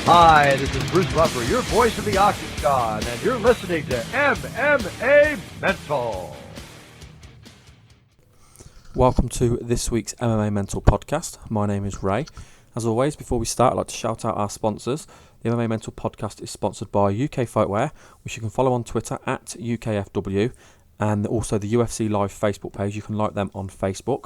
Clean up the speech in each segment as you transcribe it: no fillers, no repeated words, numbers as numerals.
Hi, this is Bruce Buffer, your voice of the Octagon, and you're listening to MMA Mental. Welcome to this week's MMA Mental podcast. My name is Ray. As always, before we start, I'd like to shout out our sponsors. The MMA Mental podcast is sponsored by UK Fightwear, which you can follow on Twitter at UKFW, and also the UFC Live Facebook page. You can like them on Facebook.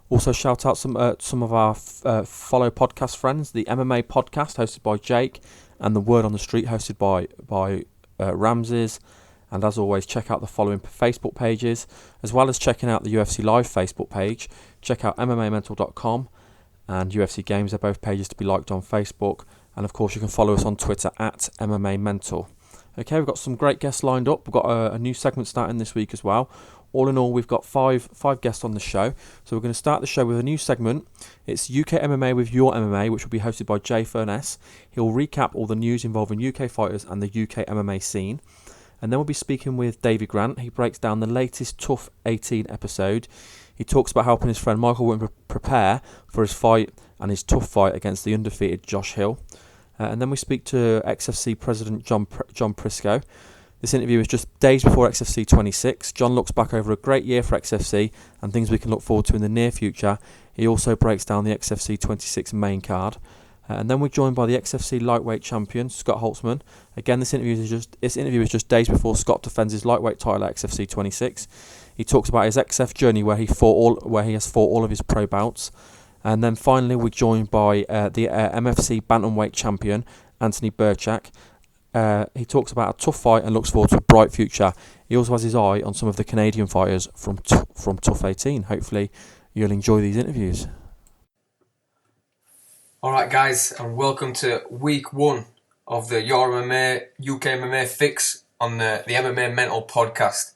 Also shout out some of our follow podcast friends, the MMA podcast hosted by Jake, and the Word on the Street hosted by Ramses. And as always, check out the following Facebook pages, as well as checking out the UFC Live Facebook page. Check out MMAmental.com and UFC Games. They're both pages to be liked on Facebook. And of course, you can follow us on Twitter at MMA Mental. Okay, we've got some great guests lined up. We've got a new segment starting this week as well. All in all, we've got five guests on the show. So we're going to start the show with a new segment. It's UK MMA with Your MMA, which will be hosted by Jay Furness. He'll recap all the news involving UK fighters and the UK MMA scene. And then we'll be speaking with Davey Grant. He breaks down the latest Tough 18 episode. He talks about helping his friend Michael Wooten prepare for his fight and his tough fight against the undefeated Josh Hill. And then we speak to XFC President John Prisco. This interview is just days before XFC 26. John looks back over a great year for XFC and things we can look forward to in the near future. He also breaks down the XFC 26 main card. And then we're joined by the XFC lightweight champion, Scott Holtzman. Again, this interview is just days before Scott defends his lightweight title at XFC 26. He talks about his XF journey where he has fought all of his pro bouts. And then finally, we're joined by the MFC Bantemweight champion, Anthony Birchak. He talks about a tough fight and looks forward to a bright future. He also has his eye on some of the Canadian fighters from Tough 18. Hopefully, you'll enjoy these interviews. Alright guys, and welcome to week one of the Your MMA, UK MMA fix on the MMA Mental podcast.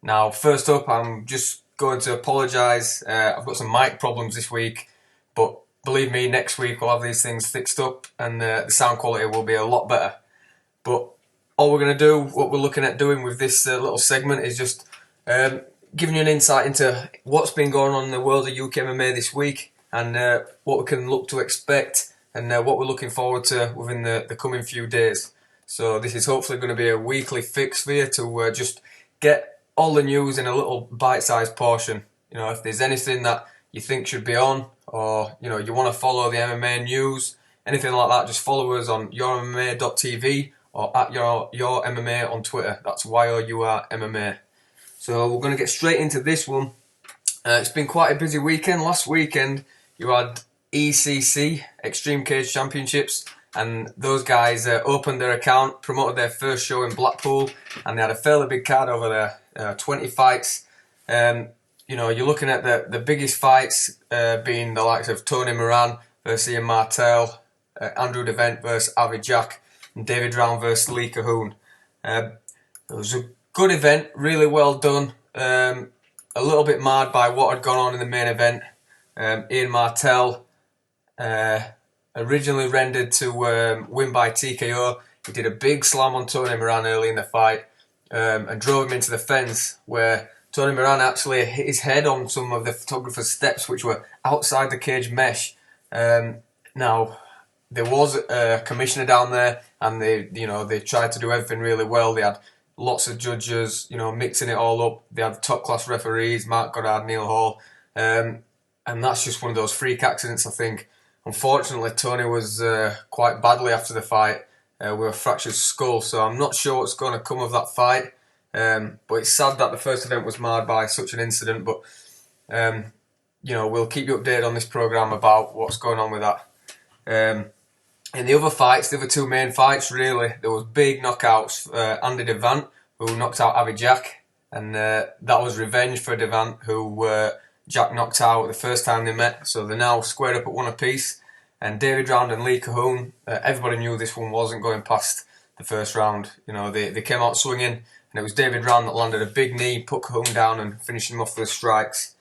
Now, first up, I'm just going to apologise. I've got some mic problems this week, but believe me, next week we'll have these things fixed up and the sound quality will be a lot better. But all we're going to do, what we're looking at doing with this little segment is just giving you an insight into what's been going on in the world of UK MMA this week, and what we can look to expect and what we're looking forward to within the coming few days. So this is hopefully going to be a weekly fix for you to just get all the news in a little bite-sized portion. You know, if there's anything that you think should be on, or you want to follow the MMA news, anything like that, just follow us on yourmma.tv or at your MMA on Twitter. That's YOURMMA. So we're going to get straight into this one. It's been quite a busy weekend. Last weekend, you had ECC, Extreme Cage Championships, and those guys opened their account, promoted their first show in Blackpool, and they had a fairly big card over there, 20 fights. You're looking at the biggest fights being the likes of Tony Moran versus Ian Martel, Andrew DeVent versus Avi Jack, and David Round versus Lee Cahoon. It was a good event, really well done. A little bit marred by what had gone on in the main event. Ian Martel originally rendered to win by TKO. He did a big slam on Tony Moran early in the fight and drove him into the fence, where Tony Moran actually hit his head on some of the photographer's steps, which were outside the cage mesh. Now, there was a commissioner down there, and they tried to do everything really well. They had lots of judges, mixing it all up. They had top-class referees, Mark Goddard, Neil Hall. And that's just one of those freak accidents, I think. Unfortunately, Tony was quite badly after the fight with a fractured skull, so I'm not sure what's going to come of that fight. But it's sad that the first event was marred by such an incident. But, we'll keep you updated on this programme about what's going on with that. In the other fights, the other two main fights, really, there was big knockouts. Andy Devant, who knocked out Avi Jack, and that was revenge for Devant, who Jack knocked out the first time they met. So they're now squared up at one apiece. And David Round and Lee Cahoon, everybody knew this one wasn't going past the first round. They came out swinging, and it was David Round that landed a big knee, put Cahoon down, and finished him off with strikes.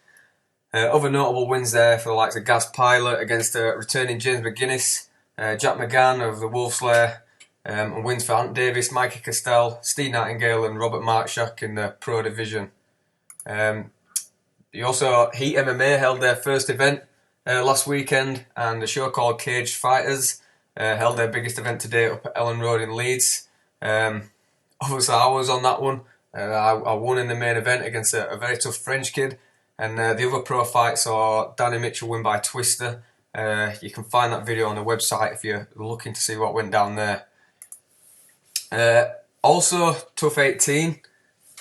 Other notable wins there for the likes of Gaz Pilot against returning James McGuinness, Jack McGann of the Wolfslayer, and wins for Ant Davis, Mikey Castell, Steve Nightingale and Robert Markshak in the Pro Division. Also, Heat MMA held their first event last weekend, and a show called Cage Fighters held their biggest event to date up at Ellen Road in Leeds. Obviously, I was on that one. I won in the main event against a very tough French kid. And the other pro fight saw Danny Mitchell win by Twister. You can find that video on the website if you're looking to see what went down there. Also, Tough 18,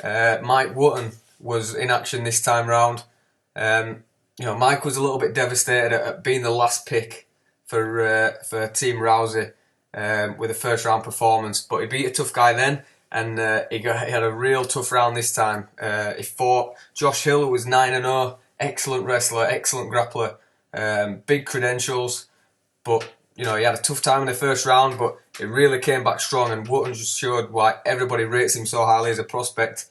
Mike Wooten was in action this time round. Mike was a little bit devastated at being the last pick for Team Rousey with a first round performance, but he beat a tough guy then, and he had a real tough round this time. He fought Josh Hill, who was 9-0, excellent wrestler, excellent grappler, big credentials, but he had a tough time in the first round, but it really came back strong, and Wooten just showed why everybody rates him so highly as a prospect,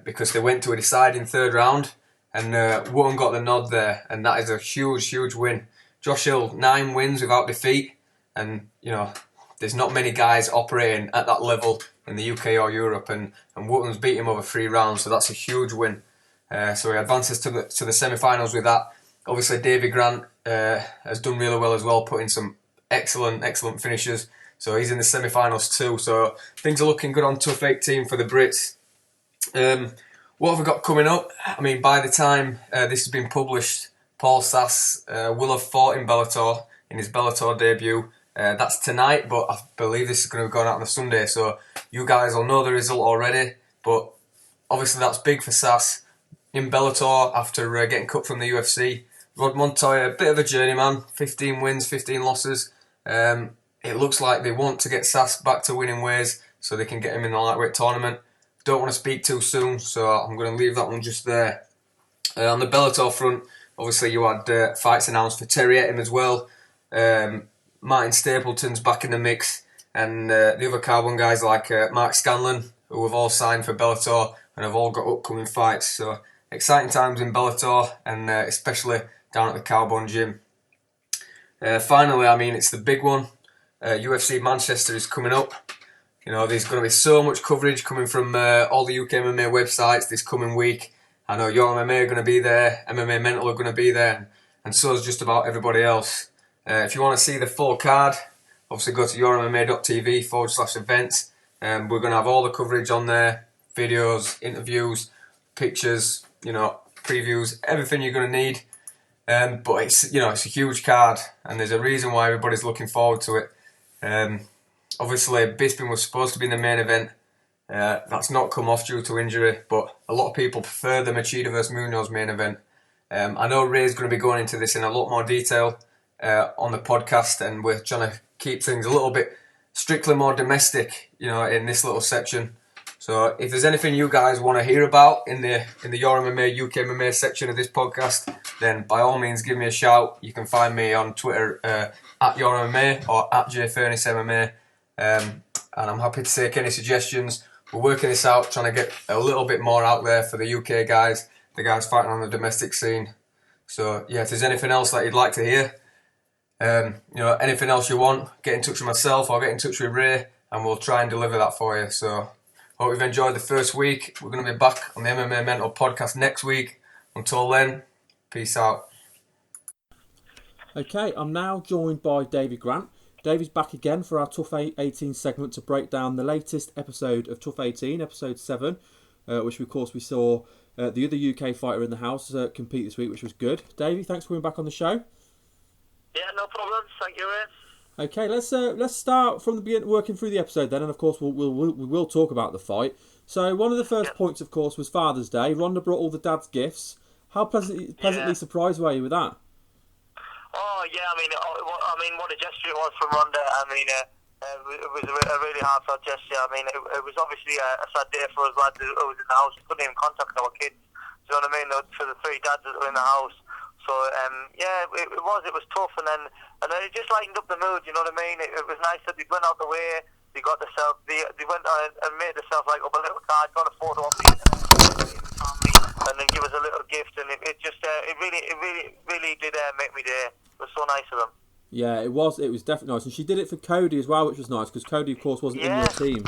because they went to a deciding third round, and Wooten got the nod there, and that is a huge, huge win. Josh Hill, 9 wins without defeat, and there's not many guys operating at that level in the UK or Europe, and Wooten's beat him over 3 rounds, so that's a huge win. So he advances to the semi-finals with that. Obviously, Davey Grant has done really well as well, putting some excellent finishes. So he's in the semi-finals too. So things are looking good on Tough 18 for the Brits. What have we got coming up? I mean, by the time this has been published, Paul Sass will have fought in Bellator in his Bellator debut. That's tonight, but I believe this is going to be going out on a Sunday. So you guys will know the result already. But obviously that's big for Sass in Bellator after getting cut from the UFC. Rod Montoya, a bit of a journeyman, 15 wins, 15 losses. It looks like they want to get Sass back to winning ways so they can get him in the lightweight tournament. Don't want to speak too soon, so I'm going to leave that one just there. On the Bellator front, obviously you had fights announced for Terry Etim as well. Martin Stapleton's back in the mix, and the other Carbon guys like Mark Scanlon, who have all signed for Bellator and have all got upcoming fights. So exciting times in Bellator, and especially down at the Carbon gym. Finally, I mean, it's the big one. UFC Manchester is coming up. There's going to be so much coverage coming from all the UK MMA websites this coming week. I know Your MMA are going to be there, MMA Mental are going to be there, and so is just about everybody else. If you want to see the full card, obviously go to yourmma.tv/events. We're going to have all the coverage on there, videos, interviews, pictures, previews, everything you're going to need. But it's a huge card, and there's a reason why everybody's looking forward to it. Obviously, Bisping was supposed to be in the main event. That's not come off due to injury, but a lot of people prefer the Machida vs Munoz main event. I know Ray's going to be going into this in a lot more detail on the podcast, and we're trying to keep things a little bit strictly more domestic, in this little section. So if there's anything you guys want to hear about in the Your MMA UK MMA section of this podcast, then by all means give me a shout. You can find me on Twitter at Your MMA or at JFurnaceMMA, and I'm happy to take any suggestions. We're working this out, trying to get a little bit more out there for the UK guys, the guys fighting on the domestic scene. So yeah, if there's anything else that you'd like to hear, anything else you want, get in touch with myself or get in touch with Ray, and we'll try and deliver that for you. So hope you've enjoyed the first week. We're going to be back on the MMA Mental podcast next week. Until then, peace out. Okay, I'm now joined by Davey Grant. Davey's back again for our Tough 18 segment to break down the latest episode of Tough 18, episode 7, which of course we saw the other UK fighter in the house compete this week, which was good. Davey, thanks for coming back on the show. Yeah, no problem. Thank you, Ray. Okay, let's start from the beginning, working through the episode then, and of course we will talk about the fight. So one of the first points, of course, was Father's Day. Ronda brought all the dad's gifts. How pleasantly surprised were you with that? Oh yeah, I mean, what a gesture it was from Ronda. I mean, it was a really heartfelt gesture. I mean, it was obviously a sad day for us lads who was in the house. We couldn't even contact our kids. Do you know what I mean? For the 3 dads that were in the house. So it was tough, and then it just lightened up the mood. You know what I mean? It was nice that they went out the way. They got themselves. They went and made themselves like up a little card, got a photo of me, and then give us a little gift, and it really did make me day. It was so nice of them. Yeah, it was definitely nice, and she did it for Cody as well, which was nice because Cody, of course, wasn't in your team.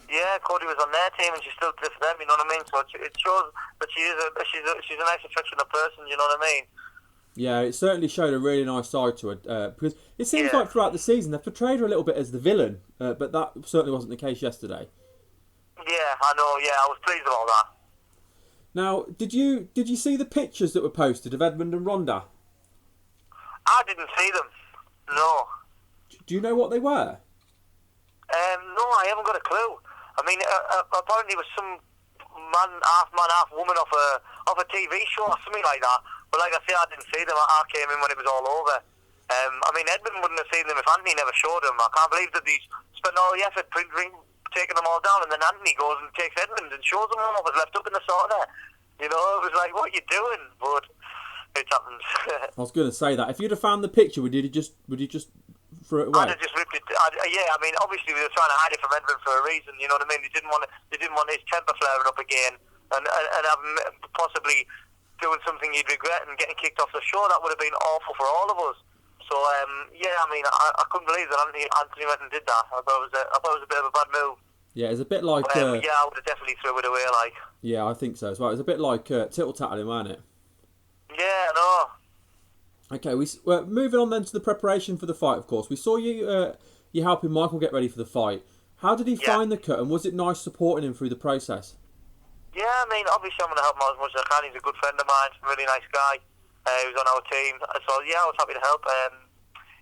Yeah, Cody was on their team, and she still did it for them. You know what I mean? So it shows that she's a nice, affectionate person. You know what I mean? Yeah, it certainly showed a really nice side to it. Because it seems like throughout the season they've portrayed her a little bit as the villain, but that certainly wasn't the case yesterday. Yeah, I know. Yeah, I was pleased about that. Now, did you see the pictures that were posted of Edmund and Ronda? I didn't see them. No. Do you know what they were? No, I haven't got a clue. I mean, apparently it was some man, half woman off a TV show or something like that. But like I say, I didn't see them. I came in when it was all over. I mean, Edmund wouldn't have seen them if Anthony never showed them. I can't believe that they spent all the effort taking them all down, and then Anthony goes and takes Edmund and shows them what was left up in the sauna. You know, it was like, what are you doing? But it happened. I was going to say that. If you'd have found the picture, would you just throw it away? I'd have just ripped it. Yeah, I mean, obviously we were trying to hide it from Edmund for a reason. You know what I mean? They didn't want his temper flaring up again, and have him possibly doing something he'd regret and getting kicked off the show. That would have been awful for all of us. So yeah, I mean, I couldn't believe that Anthony went and did that. I thought it was a bit of a bad move. Yeah, it's a bit like. Yeah, I would have definitely threw it away. Like. Yeah, I think so as well. It's a bit like tittle-tattle him, wasn't it? Yeah, no. Okay, we're moving on then to the preparation for the fight. Of course, we saw you helping Michael get ready for the fight. How did he find the cut, and was it nice supporting him through the process? Yeah, I mean, obviously I'm going to help him as much as I can. He's a good friend of mine, a really nice guy. He was on our team, so yeah, I was happy to help.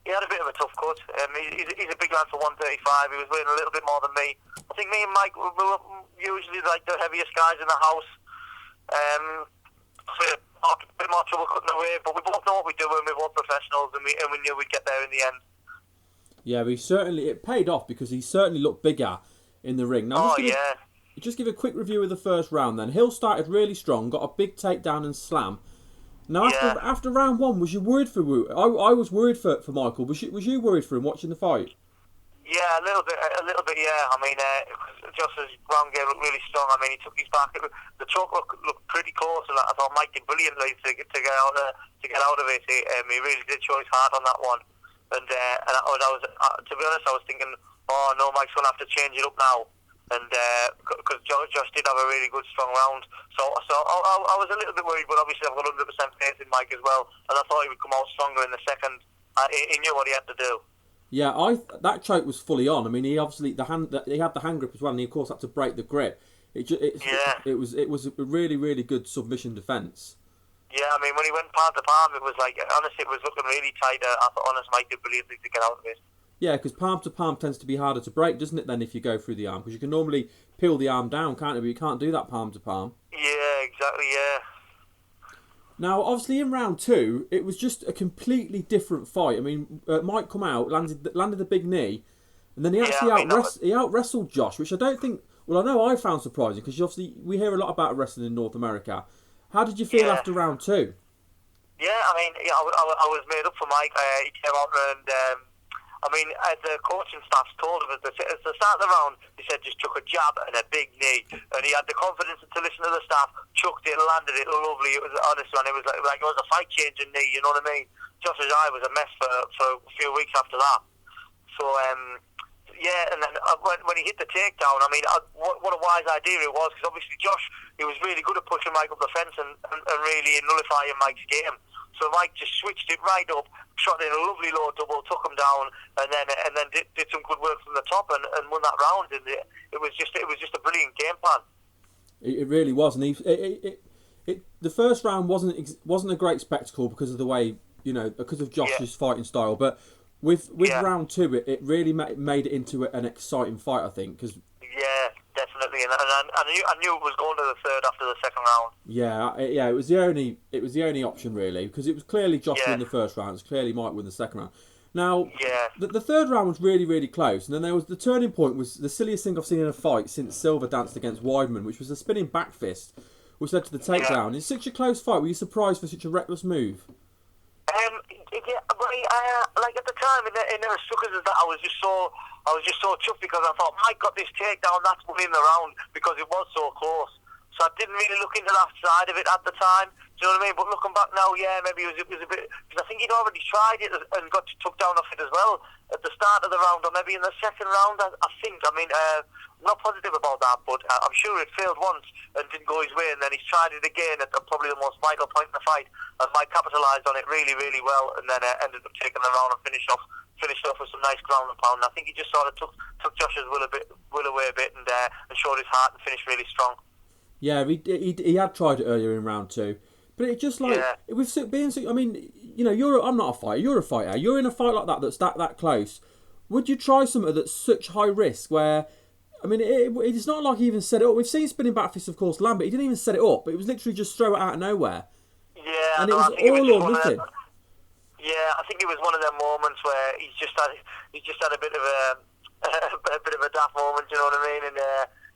He had a bit of a tough cut. He's a big lad for 135. He was weighing a little bit more than me. I think me and Mike were usually like the heaviest guys in the house. So a bit more trouble cutting away, but we both know what we do, and we're both professionals, and we knew we'd get there in the end. Yeah, it paid off because he certainly looked bigger in the ring. Now, just give a quick review of the first round then. Hill started really strong, got a big takedown and slam. Now, after round one, was you worried for Wooten? I was worried for Michael. Was you worried for him watching the fight? Yeah, a little bit. Yeah. I mean, just as ground game looked really strong. I mean, he took his back. The choke looked pretty close, and I thought Mike did brilliantly to get out of it. He really did show his heart on that one. And I was to be honest, I was thinking, oh no, Mike's gonna have to change it up now. And because Josh did have a really good strong round, so I was a little bit worried, but obviously I've got 100% faith in Mike as well, and I thought he would come out stronger in the second. He knew what he had to do. Yeah, that choke was fully on. I mean, he obviously he had the hand grip as well, and he of course had to break the grip. It was a really, really good submission defence. Yeah, I mean, when he went palm to palm, it was like, honestly, it was looking really tight. I thought, honest, Mike did brilliantly to get out of it. Yeah, because palm to palm tends to be harder to break, doesn't it, then, if you go through the arm? Because you can normally peel the arm down, can't you? But you can't do that palm to palm. Yeah, exactly, yeah. Now, obviously, in round two, it was just a completely different fight. I mean, Mike come out, landed the big knee, and then he actually out-wrestled Josh, which I don't think... Well, I know I found surprising, because obviously we hear a lot about wrestling in North America. How did you feel after round two? Yeah, I mean, I was made up for Mike. He came out and... I mean, the coaching staff told him at the start of the round, he said just took a jab and a big knee, and he had the confidence to listen to the staff, chucked it, landed it lovely. It was honest, man. It was like it was a fight-changing knee. You know what I mean? Josh's eye was a mess for a few weeks after that. So yeah, and then when he hit the takedown, I mean, what a wise idea it was, because obviously Josh, he was really good at pushing Mike up the fence and really nullifying Mike's game. So Mike just switched it right up, shot in a lovely low double, took him down, and then did some good work from the top and won that round. And it was just a brilliant game plan. It really was, and the first round wasn't a great spectacle because of the way, because of Josh's fighting style, but with round two, it really made it into an exciting fight, I think, because. Yeah, definitely, and I knew it was going to the third after the second round. Yeah, it was the only option really, because it was clearly Josh win the first round, it was clearly Mike win the second round. Now, the third round was really, really close, and then there was the turning point was the silliest thing I've seen in a fight since Silva danced against Weidman, which was a spinning back fist, which led to the takedown. It's such a close fight. Were you surprised for such a reckless move? Like at the time, it never struck us as that. I was just so chuffed because I thought Mike got this takedown, that's winning the round because it was so close. So I didn't really look into that side of it at the time. you know what I mean? But looking back now, yeah, maybe it was a bit, because I think he'd already tried it and got took down off it as well at the start of the round, or maybe in the second round, I think. I mean, I'm not positive about that, but I'm sure it failed once and didn't go his way, and then he's tried it again at probably the most vital point in the fight, and Mike capitalised on it really, really well, and then ended up taking the round and finished off with some nice ground and pound. And I think he just sort of took Josh's will away a bit and showed his heart and finished really strong. Yeah, he had tried it earlier in round 2. But it just like with being, I mean, you know, I'm not a fighter. You're a fighter. You're in a fight like that that's that close. Would you try something that's such high risk? Where, I mean, it's not like he even set it up. We've seen spinning back fists, of course, land, but he didn't even set it up. It was literally just throw it out of nowhere. Yeah, and it was all or nothing. Yeah, I think it was one of them moments where he just had a bit of a daft moment. You know what I mean? And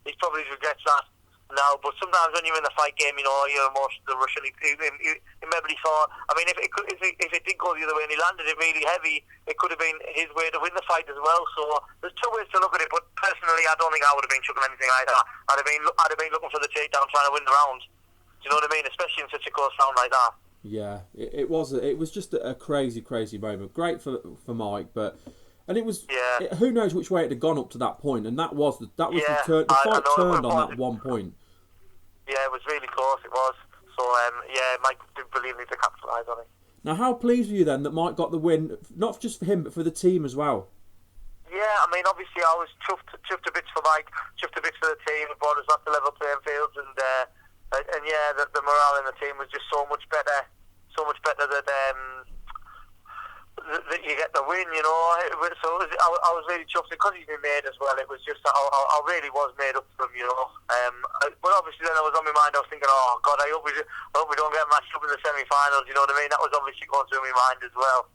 he probably regrets that now. But sometimes when you're in the fight game, you know, you're emotional, rushing. He maybe thought. I mean, if it did go the other way and he landed it really heavy, it could have been his way to win the fight as well. So there's two ways to look at it. But personally, I don't think I would have been chucking anything like that. I'd have been looking for the takedown, trying to win the round. Do you know what I mean? Especially in such a close round like that. Yeah, it was just a crazy moment. Great for Mike, and it was. Yeah. Who knows which way it had gone up to that point, and that was the turn. The fight turned on that one point. Yeah, it was really close. It was. So Mike did believe me to capitalise on it. Now, how pleased were you then that Mike got the win, not just for him but for the team as well? Yeah, I mean, obviously I was chuffed a bit for Mike, chuffed a bit for the team. It brought us back to level playing fields, and yeah, the morale in the team was just so much better that you get the win, you know. So I was really chuffed because he's been made as well. It was just I really was made up for him, you know. But obviously then I was on my mind. I was thinking, oh God, I hope we don't get matched up in the semi-finals. You know what I mean? That was obviously going through my mind as well.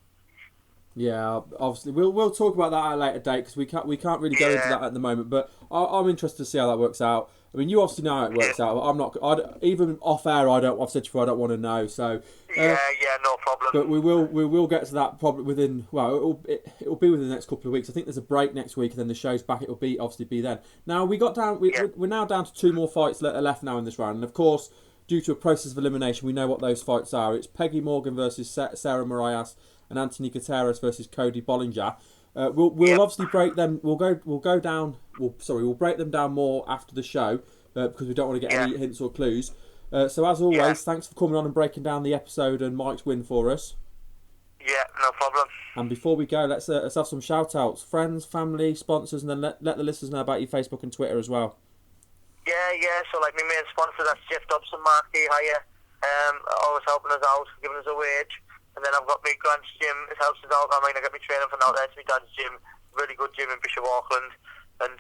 Yeah, obviously we'll talk about that at a later date because we can't really go into that at the moment. But I'm interested to see how that works out. I mean, you obviously know how it works out. I'm not. Even off air, I've said before, I don't want to know. So yeah, no problem. But we will get to that probably within. Well, it'll be within the next couple of weeks. I think there's a break next week, and then the show's back. It'll obviously be then. Now we're now down to 2 more fights left now in this round, and of course, due to a process of elimination, we know what those fights are. It's Peggy Morgan versus Sarah Marias and Anthony Gutierrez versus Cody Bollinger. We'll obviously break them. We'll break them down more after the show because we don't want to get any hints or clues. So as always, thanks for coming on and breaking down the episode and Mike's win for us. Yeah, no problem. And before we go, let's have some shout outs, friends, family, sponsors, and then let the listeners know about your Facebook and Twitter as well. Yeah. So like my main sponsor, that's Jeff Dobson, Marquee Hire, always helping us out, giving us a wage. And then I've got my Grant's gym, it helps us out. I mean, I get my training from out there. It's my dad's gym, really good gym in Bishop Auckland. And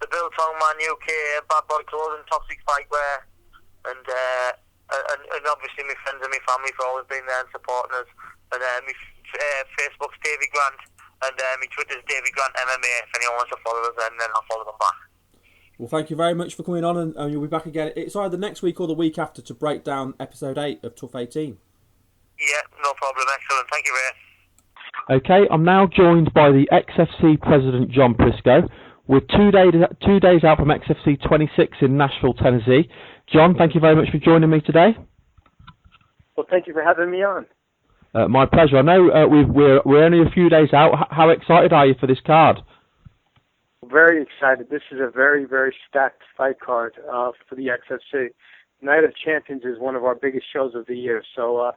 the Biltong Man UK, Bad Boy Clothing, Toxic Fightwear. And obviously my friends and my family for always being there and supporting us. And my Facebook's Davey Grant. And my Twitter's Davey Grant MMA. If anyone wants to follow us, then I'll follow them back. Well, thank you very much for coming on, and you'll be back again. It's either next week or the week after to break down episode 8 of Tough 18. Yeah, no problem. Excellent. Thank you, Ray. Okay, I'm now joined by the XFC President, John Prisco. We're 2 days out from XFC 26 in Nashville, Tennessee. John, thank you very much for joining me today. Well, thank you for having me on. My pleasure. I know we're only a few days out. How excited are you for this card? Very excited. This is a very, very stacked fight card for the XFC. Night of Champions is one of our biggest shows of the year, so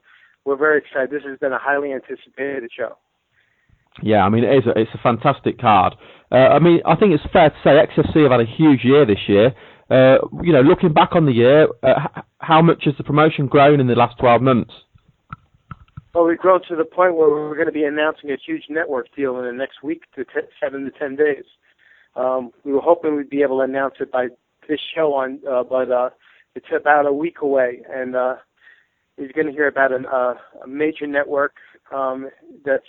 we're very excited. This has been a highly anticipated show. Yeah, I mean, it's a fantastic card. I mean, I think it's fair to say XFC have had a huge year this year. Looking back on the year, how much has the promotion grown in the last 12 months? Well, we've grown to the point where we're going to be announcing a huge network deal in the next week to 7 to 10 days. We were hoping we'd be able to announce it by this show but it's about a week away, and you're going to hear about a major network that's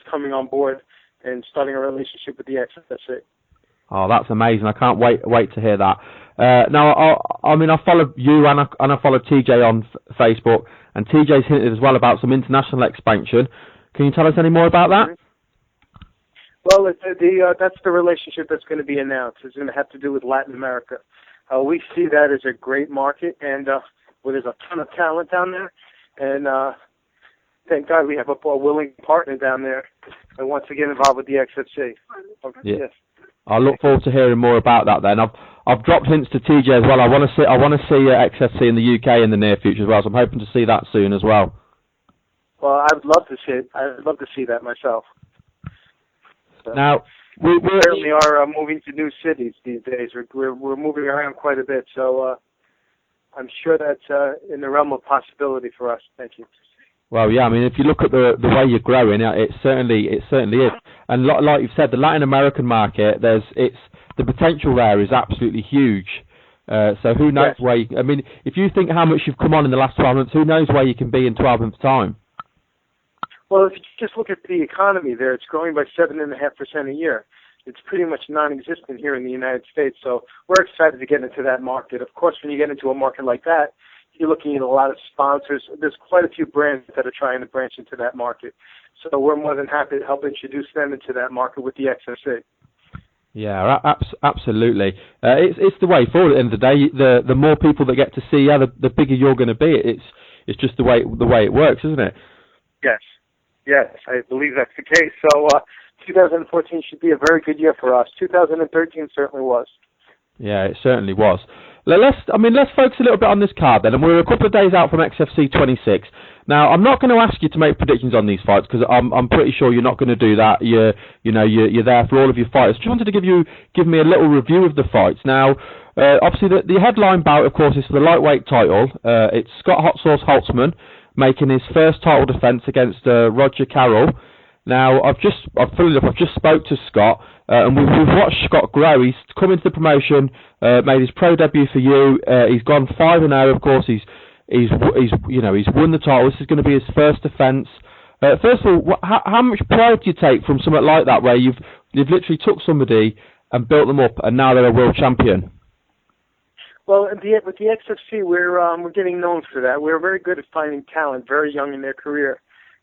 coming on board and starting a relationship with the XFC. Oh, that's amazing! I can't wait to hear that. Now, I follow you and I follow TJ on Facebook, and TJ's hinted as well about some international expansion. Can you tell us any more about that? Well, that's the relationship that's going to be announced. It's going to have to do with Latin America. We see that as a great market, and where there's a ton of talent down there, and thank God we have a willing partner down there and once again involved with the XFC. Okay, yeah. Yes. I look forward to hearing more about that. Then I've dropped hints to TJ as well. I want to see XFC in the UK in the near future as well. So I'm hoping to see that soon as well. Well, I would love to see it. I would love to see that myself. So, Now we certainly are moving to new cities these days. We're moving around quite a bit, so I'm sure that's in the realm of possibility for us. Thank you. Well, yeah, I mean, if you look at the way you're growing, it certainly is. And like you've said, the Latin American market, the potential there is absolutely huge. So who knows where you, I mean, if you think how much you've come on in the last 12 months, who knows where you can be in 12 months' time? Well, if you just look at the economy there, it's growing by 7.5% a year. It's pretty much non-existent here in the United States, so we're excited to get into that market. Of course, when you get into a market like that, you're looking at a lot of sponsors. There's quite a few brands that are trying to branch into that market. So we're more than happy to help introduce them into that market with the XFC. Yeah, absolutely. It's the way forward. At the end of the day, the more people that get to see you, the bigger you're going to be. It's just the way it works, isn't it? Yes, I believe that's the case. So 2014 should be a very good year for us. 2013 certainly was. Yeah, it certainly was. Let's focus a little bit on this card then, and we're a couple of days out from XFC 26. Now, I'm not going to ask you to make predictions on these fights because I'm pretty sure you're not going to do that. You're there for all of your fighters. Just wanted to give me a little review of the fights. Now, obviously the headline bout, of course, is for the lightweight title. It's Scott Hot Sauce Holtzman making his first title defence against Roger Carroll. Now, I've just spoke to Scott, and we've watched Scott grow. He's come into the promotion, made his pro debut for you. He's gone 5-0. Of course, he's won the title. This is going to be his first defence. First of all, how much pride do you take from something like that, where you've literally took somebody and built them up, and now they're a world champion? Well, with the XFC, we're getting known for that. We're very good at finding talent very young in their career,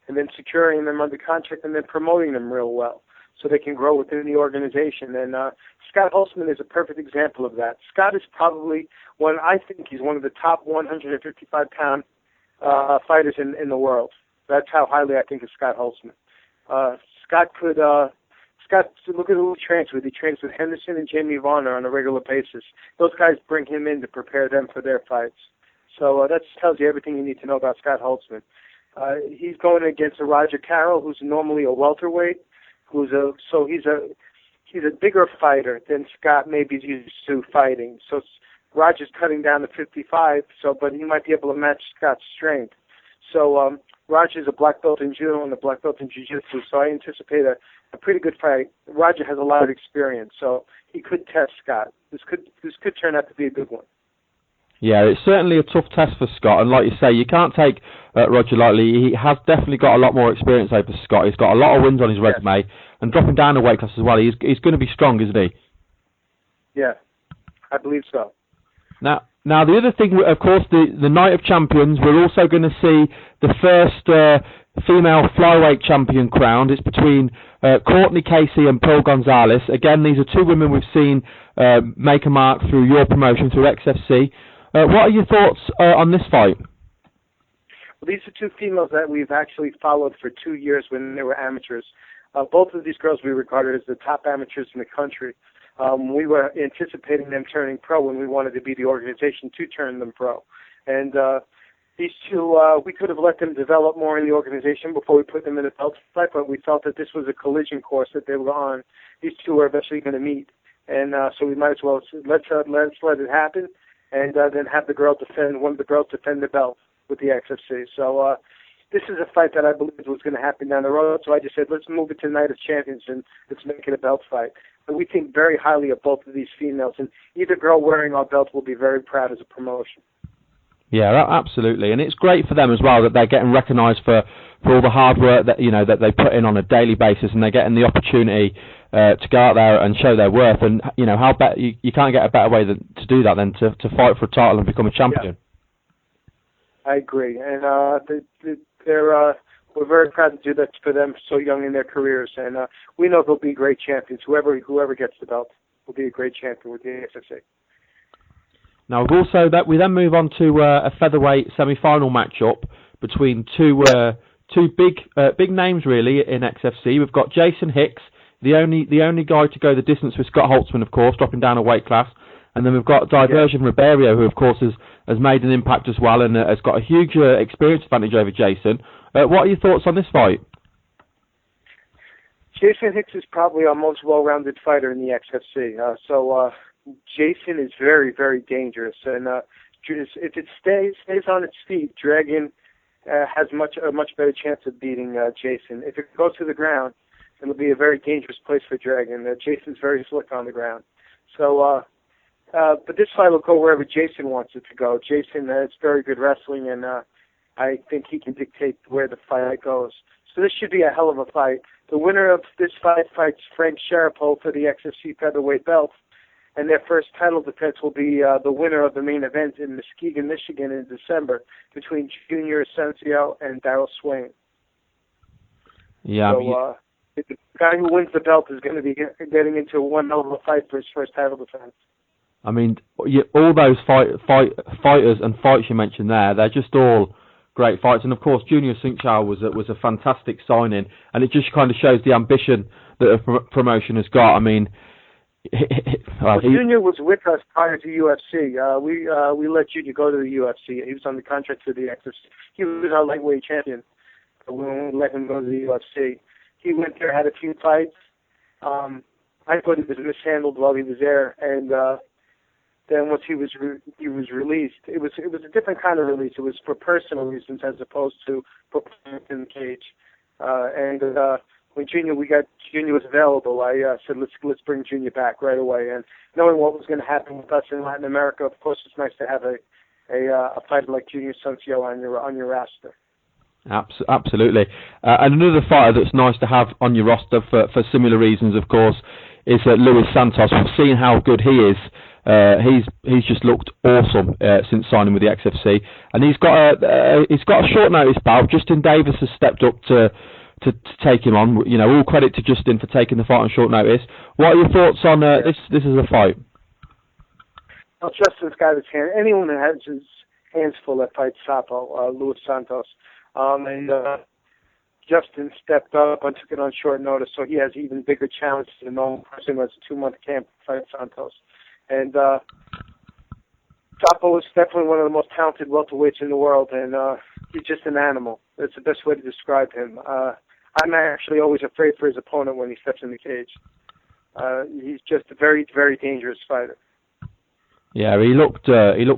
and then securing them under contract and then promoting them real well so they can grow within the organization. And Scott Holtzman is a perfect example of that. Scott is probably I think he's one of the top 155-pound fighters in the world. That's how highly I think of Scott Holtzman. Scott, look at who he trains with. He trains with Henderson and Jamie Varner on a regular basis. Those guys bring him in to prepare them for their fights. So that tells you everything you need to know about Scott Holtzman. He's going against a Roger Carroll, who's normally a welterweight, he's a bigger fighter than Scott maybe is used to fighting. So Roger's cutting down to 55, but he might be able to match Scott's strength. So Roger's a black belt in judo and a black belt in jiu-jitsu, so I anticipate a pretty good fight. Roger has a lot of experience, so he could test Scott. This could turn out to be a good one. Yeah, it's certainly a tough test for Scott, and like you say, you can't take Roger lightly. He has definitely got a lot more experience over Scott. He's got a lot of wins on his resume, and dropping down a weight class as well. He's going to be strong, isn't he? Yeah, I believe so. Now the other thing, of course, the Night of Champions, we're also going to see the first female flyweight champion crowned. It's between Courtney Casey and Pearl Gonzalez. Again, these are two women we've seen make a mark through your promotion, through XFC. What are your thoughts on this fight? Well, these are two females that we've actually followed for 2 years when they were amateurs. Both of these girls we regarded as the top amateurs in the country. We were anticipating them turning pro when we wanted to be the organization to turn them pro. And these two, we could have let them develop more in the organization before we put them in a belt fight, but we felt that this was a collision course that they were on. These two were eventually going to meet. And so we might as well let's let it happen, and then have one of the girls defend the belt with the XFC. So this is a fight that I believe was going to happen down the road. So I just said, let's move it to Night of Champions and let's make it a belt fight. And we think very highly of both of these females, and either girl wearing our belt will be very proud as a promotion. Yeah, absolutely, and it's great for them as well that they're getting recognised for all the hard work that that they put in on a daily basis, and they're getting the opportunity to go out there and show their worth. And how you can't get a better way to do that than to fight for a title and become a champion. Yeah. I agree, and we're very proud to do that for them so young in their careers, and we know they'll be great champions. Whoever gets the belt will be a great champion with the XFC. Now we then move on to a featherweight semi-final matchup between two big names really in XFC. We've got Jason Hicks, the only guy to go the distance with Scott Holtzman, of course, dropping down a weight class, and then we've got Diversion Ribeiro, who of course has made an impact as well and has got a huge experience advantage over Jason. What are your thoughts on this fight? Jason Hicks is probably our most well-rounded fighter in the XFC. Jason is very, very dangerous, and if it stays on its feet, Dragon has a much better chance of beating Jason. If it goes to the ground, it'll be a very dangerous place for Dragon. Jason's very slick on the ground. But this fight will go wherever Jason wants it to go. Jason has very good wrestling, and I think he can dictate where the fight goes. So this should be a hell of a fight. The winner of this fight fights Frank Sharapole for the XFC featherweight belt, and their first title defense will be the winner of the main event in Muskegon, Michigan in December between Junior Asensio and Darryl Swain. Yeah. The guy who wins the belt is going to be getting into one hell of a fight for his first title defense. I mean, all those fighters and fights you mentioned there, they're just all great fights. And of course, Junior Asensio was a fantastic signing, and it just kind of shows the ambition that a promotion has got. I mean, Junior was with us prior to UFC. We let Junior go to the UFC. He was on the contract for the XFC. He was our lightweight champion. We won't let him go to the UFC. He went there, had a few fights. I thought he was mishandled while he was there, and then once he was released, it was a different kind of release. It was for personal reasons as opposed to performance in the cage. When Junior was available, I said let's bring Junior back right away. And knowing what was going to happen with us in Latin America, of course, it's nice to have a fighter like Junior Asensio on your roster. Absolutely. And another fighter that's nice to have on your roster for similar reasons, of course, is Luis Santos. We've seen how good he is. He's just looked awesome since signing with the XFC, and he's got a short notice bout. Justin Davis has stepped up to take him on. You know, all credit to Justin for taking the fight on short notice. What are your thoughts on this? This is a fight. Well, Justin's got his hand. Anyone that has his hands full that fights Sapo, Luis Santos, Justin stepped up and took it on short notice, so he has even bigger challenges than a normal person who has a 2-month camp to fight Santos. And Sapo is definitely one of the most talented welterweights in the world, and he's just an animal. That's the best way to describe him. I'm actually always afraid for his opponent when he steps in the cage. He's just a very, very dangerous fighter. Yeah, he looked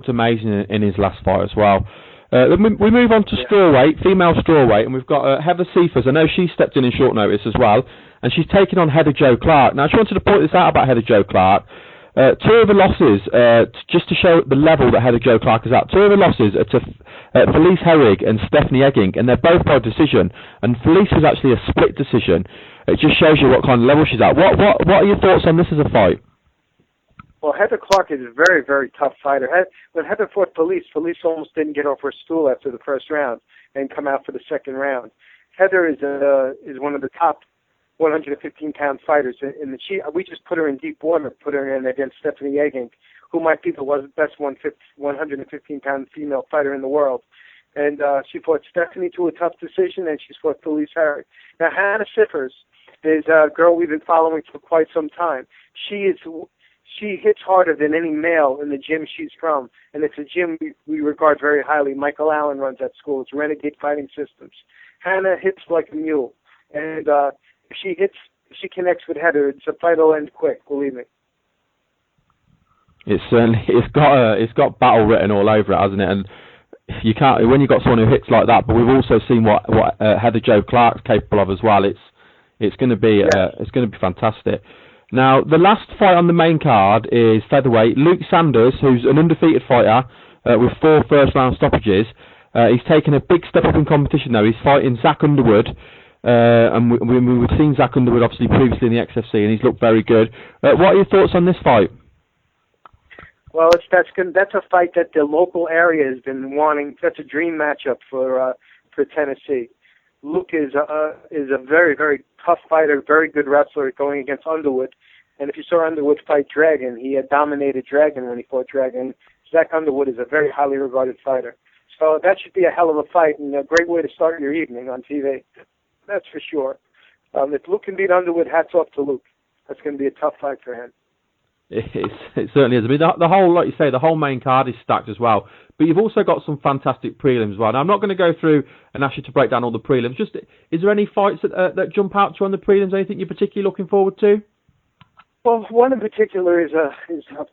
amazing in his last fight as well. We move on to strawweight, female strawweight, and we've got Heather Cephas. I know she stepped in short notice as well, and she's taken on Heather Jo Clark. Now, I just wanted to point this out about Heather Jo Clark. Two of the losses, just to show the level that Heather Jo Clark is at, two of the losses are to Felice Herrig and Stephanie Egging, and they're both by decision, and Felice was actually a split decision. It just shows you what kind of level she's at. What are your thoughts on this as a fight? Well, Heather Clark is a very, very tough fighter. When Heather fought Felice almost didn't get off her stool after the first round and come out for the second round. Heather is one of the top 115-pound fighters. We just put her in deep water, put her in against Stephanie Egging, who might be the best 115-pound female fighter in the world. And she fought Stephanie to a tough decision, and she's fought Felice Herrig. Now, Hannah Siffers is a girl we've been following for quite some time. She hits harder than any male in the gym she's from, and it's a gym we regard very highly. Michael Allen runs that school. It's Renegade Fighting Systems. Hannah hits like a mule, and if she connects with Heather, it's a fight will end quick. Believe me. It's got battle written all over it, hasn't it? And you can't when you've got someone who hits like that. But we've also seen what Heather Jo Clark's capable of as well. It's going to be fantastic. Now, the last fight on the main card is featherweight. Luke Sanders, who's an undefeated fighter with 4 first-round stoppages. He's taken a big step up in competition, though. He's fighting Zach Underwood. And we've seen Zach Underwood, obviously, previously in the XFC, and he's looked very good. What are your thoughts on this fight? Well, that's a fight that the local area has been wanting. That's a dream matchup for Tennessee. Luke is a very, very tough fighter, very good wrestler going against Underwood. And if you saw Underwood fight Dragon, he had dominated Dragon when he fought Dragon. Zach Underwood is a very highly regarded fighter. So that should be a hell of a fight and a great way to start your evening on TV. That's for sure. If Luke can beat Underwood, hats off to Luke. That's going to be a tough fight for him. It certainly is. I mean, the whole, like you say, the whole main card is stacked as well. But you've also got some fantastic prelims as well. Now, I'm not going to go through and ask you to break down all the prelims. Just, is there any fights that jump out to you on the prelims? Anything you're particularly looking forward to? Well, one in particular is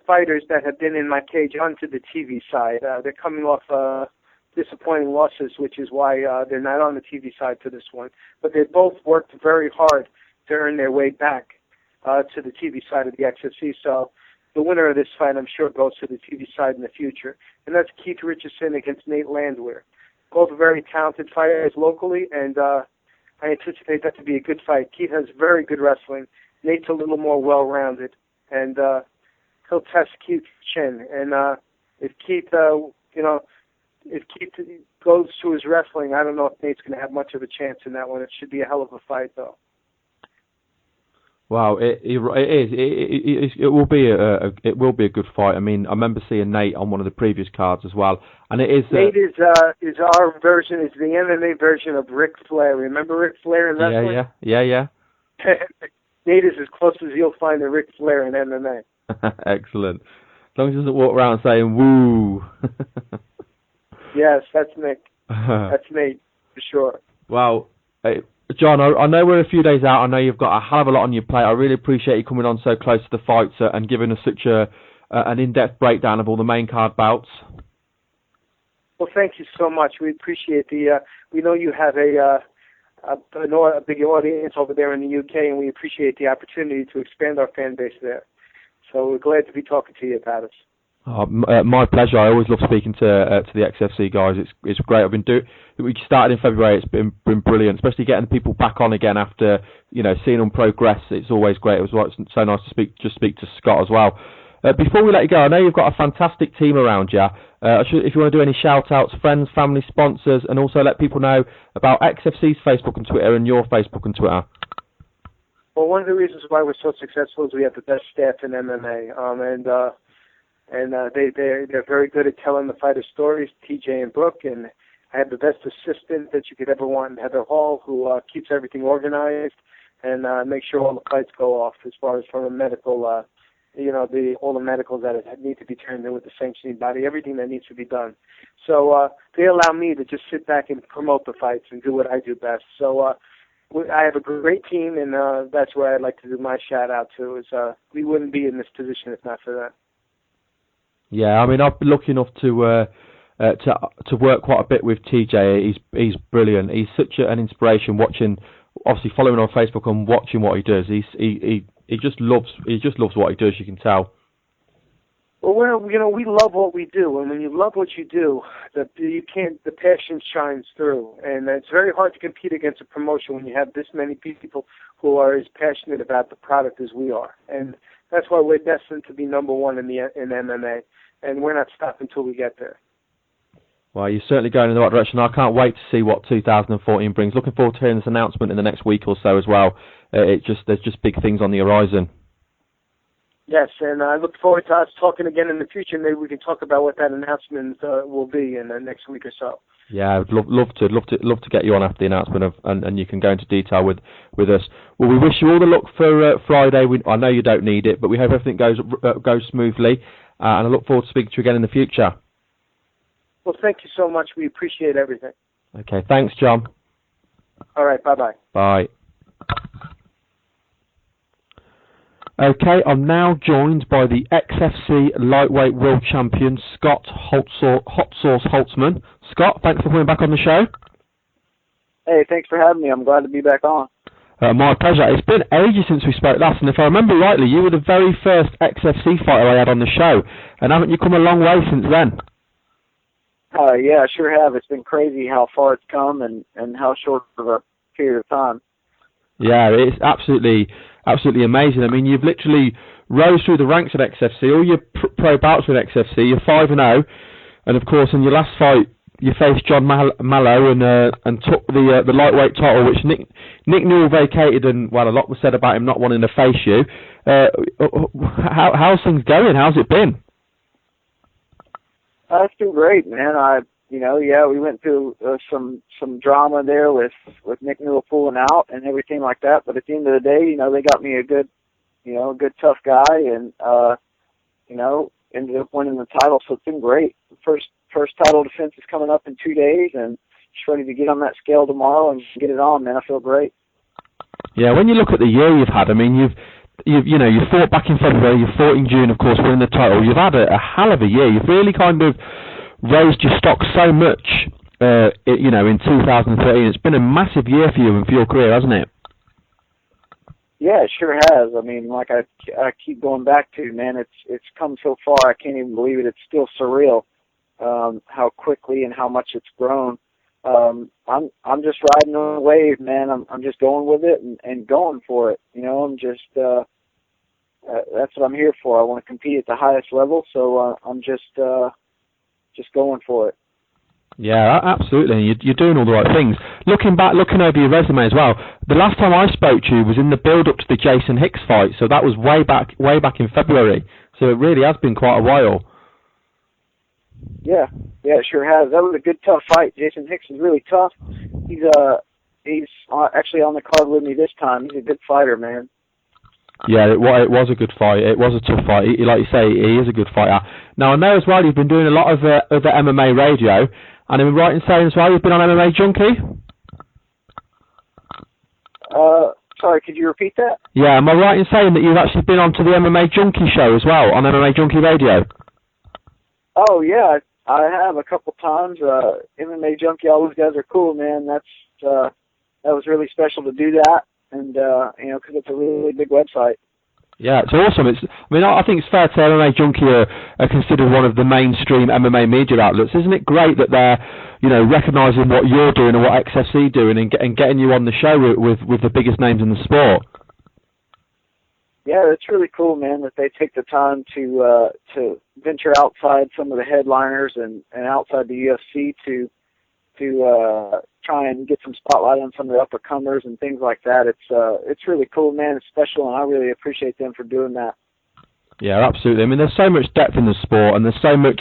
fighters that have been in my cage onto the TV side. They're coming off disappointing losses, which is why they're not on the TV side for this one. But they both worked very hard to earn their way back to the TV side of the XFC. So the winner of this fight, I'm sure, goes to the TV side in the future. And that's Keith Richardson against Nate Landwehr. Both very talented fighters locally, and I anticipate that to be a good fight. Keith has very good wrestling. Nate's a little more well-rounded, and he'll test Keith's chin. And if Keith, if Keith goes to his wrestling, I don't know if Nate's going to have much of a chance in that one. It should be a hell of a fight, though. Wow, it is. It will be a good fight. I mean, I remember seeing Nate on one of the previous cards as well, and it is. Nate is our version. Is the MMA version of Ric Flair. Remember Ric Flair in wrestling? Yeah. Nate is as close as you'll find to Ric Flair in MMA. Excellent. As long as he doesn't walk around saying "woo." Yes, that's Nick. That's Nate for sure. Well, John, I know we're a few days out. I know you've got a hell of a lot on your plate. I really appreciate you coming on so close to the fights and giving us such an in-depth breakdown of all the main card bouts. Well, thank you so much. We appreciate we know you have a big audience over there in the UK, and we appreciate the opportunity to expand our fan base there. So we're glad to be talking to you about it. My pleasure. I always love speaking to the XFC guys. It's great. We started in February. It's been brilliant, especially getting people back on again after seeing them progress. It's always great. It was so nice to speak to Scott as well. Before we let you go, I know you've got a fantastic team around you. If you want to do any shout outs, friends, family, sponsors, and also let people know about XFC's Facebook and Twitter and your Facebook and Twitter. Well, one of the reasons why we're so successful is we have the best staff in MMA, and they're very good at telling the fighter stories, TJ and Brooke, and I have the best assistant that you could ever want in Heather Hall, who keeps everything organized and makes sure all the fights go off as far as from a medical, all the medicals that need to be turned in with the sanctioning body, everything that needs to be done. So they allow me to just sit back and promote the fights and do what I do best. So I have a great team, and that's where I'd like to do my shout out to. Is we wouldn't be in this position if not for that. Yeah, I mean, I've been lucky enough to work quite a bit with TJ. He's brilliant. He's such an inspiration. Obviously following on Facebook and watching what he does. He just loves what he does. You can tell. Well, we love what we do, and when you love what you do, the passion shines through, and it's very hard to compete against a promotion when you have this many people who are as passionate about the product as we are, and that's why we're destined to be number one in MMA, and we're not stopping until we get there. Well, you're certainly going in the right direction. I can't wait to see what 2014 brings. Looking forward to hearing this announcement in the next week or so as well. There's just big things on the horizon. Yes, and I look forward to us talking again in the future. Maybe we can talk about what that announcement will be in the next week or so. Yeah, I'd love to get you on after the announcement and you can go into detail with us. Well, we wish you all the luck for Friday. I know you don't need it, but we hope everything goes smoothly, and I look forward to speaking to you again in the future. Well, thank you so much. We appreciate everything. Okay, thanks, John. All right, bye-bye. Bye. Okay, I'm now joined by the XFC Lightweight World Champion, Scott Hot Sauce Holtzman. Scott, thanks for coming back on the show. Hey, thanks for having me. I'm glad to be back on. My pleasure. It's been ages since we spoke last, and if I remember rightly, you were the very first XFC fighter I had on the show, and haven't you come a long way since then? Yeah, I sure have. It's been crazy how far it's come and how short of a period of time. Yeah, it's absolutely amazing. I mean, you've literally rose through the ranks at XFC. All your pro bouts with XFC, you're 5-0, and of course, in your last fight, you faced John Mallow and took the lightweight title, which Nick Newell vacated, and well, a lot was said about him not wanting to face you. How's things going? How's it been? It's been great, man. We went through some drama there with Nick Newell pulling out and everything like that. But at the end of the day, they got me a good tough guy, and ended up winning the title. So it's been great. The first title defense is coming up in 2 days, and just ready to get on that scale tomorrow and get it on, man. I feel great. Yeah, when you look at the year you've had, I mean, you fought back in February, you fought in June, of course, winning the title. You've had a hell of a year. You've really kind of raised your stock so much, in 2013. It's been a massive year for you and for your career, hasn't it? Yeah, it sure has. I mean, like I keep going back to, man, it's come so far. I can't even believe it. It's still surreal how quickly and how much it's grown. I'm just riding on the wave, man. I'm just going with it and going for it. I'm just that's what I'm here for. I want to compete at the highest level, so I'm just going for it. Yeah, absolutely. You're doing all the right things. Looking over your resume as well, the last time I spoke to you was in the build-up to the Jason Hicks fight, so that was way back in February. So it really has been quite a while. Yeah, it sure has. That was a good, tough fight. Jason Hicks is really tough. He's actually on the card with me this time. He's a good fighter, man. Yeah, it was a good fight. It was a tough fight. Like you say, he is a good fighter. Now, I know as well you've been doing a lot of other MMA radio, and am I right in saying as well you've been on MMA Junkie? Sorry, could you repeat that? Yeah, am I right in saying that you've actually been onto the MMA Junkie show as well, on MMA Junkie Radio? Oh, yeah, I have a couple times. MMA Junkie, all those guys are cool, man. That was really special to do that, and, because it's a really big website. Yeah, it's awesome. I think it's fair to say MMA Junkie are considered one of the mainstream MMA media outlets. Isn't it great that they're, recognising what you're doing and what XFC doing and getting you on the show with the biggest names in the sport? Yeah, it's really cool, man, that they take the time to venture outside some of the headliners and outside the UFC to try and get some spotlight on some of the uppercomers and things like that. It's really cool, man. It's special, and I really appreciate them for doing that. Yeah, absolutely. I mean, there's so much depth in the sport, and there's so much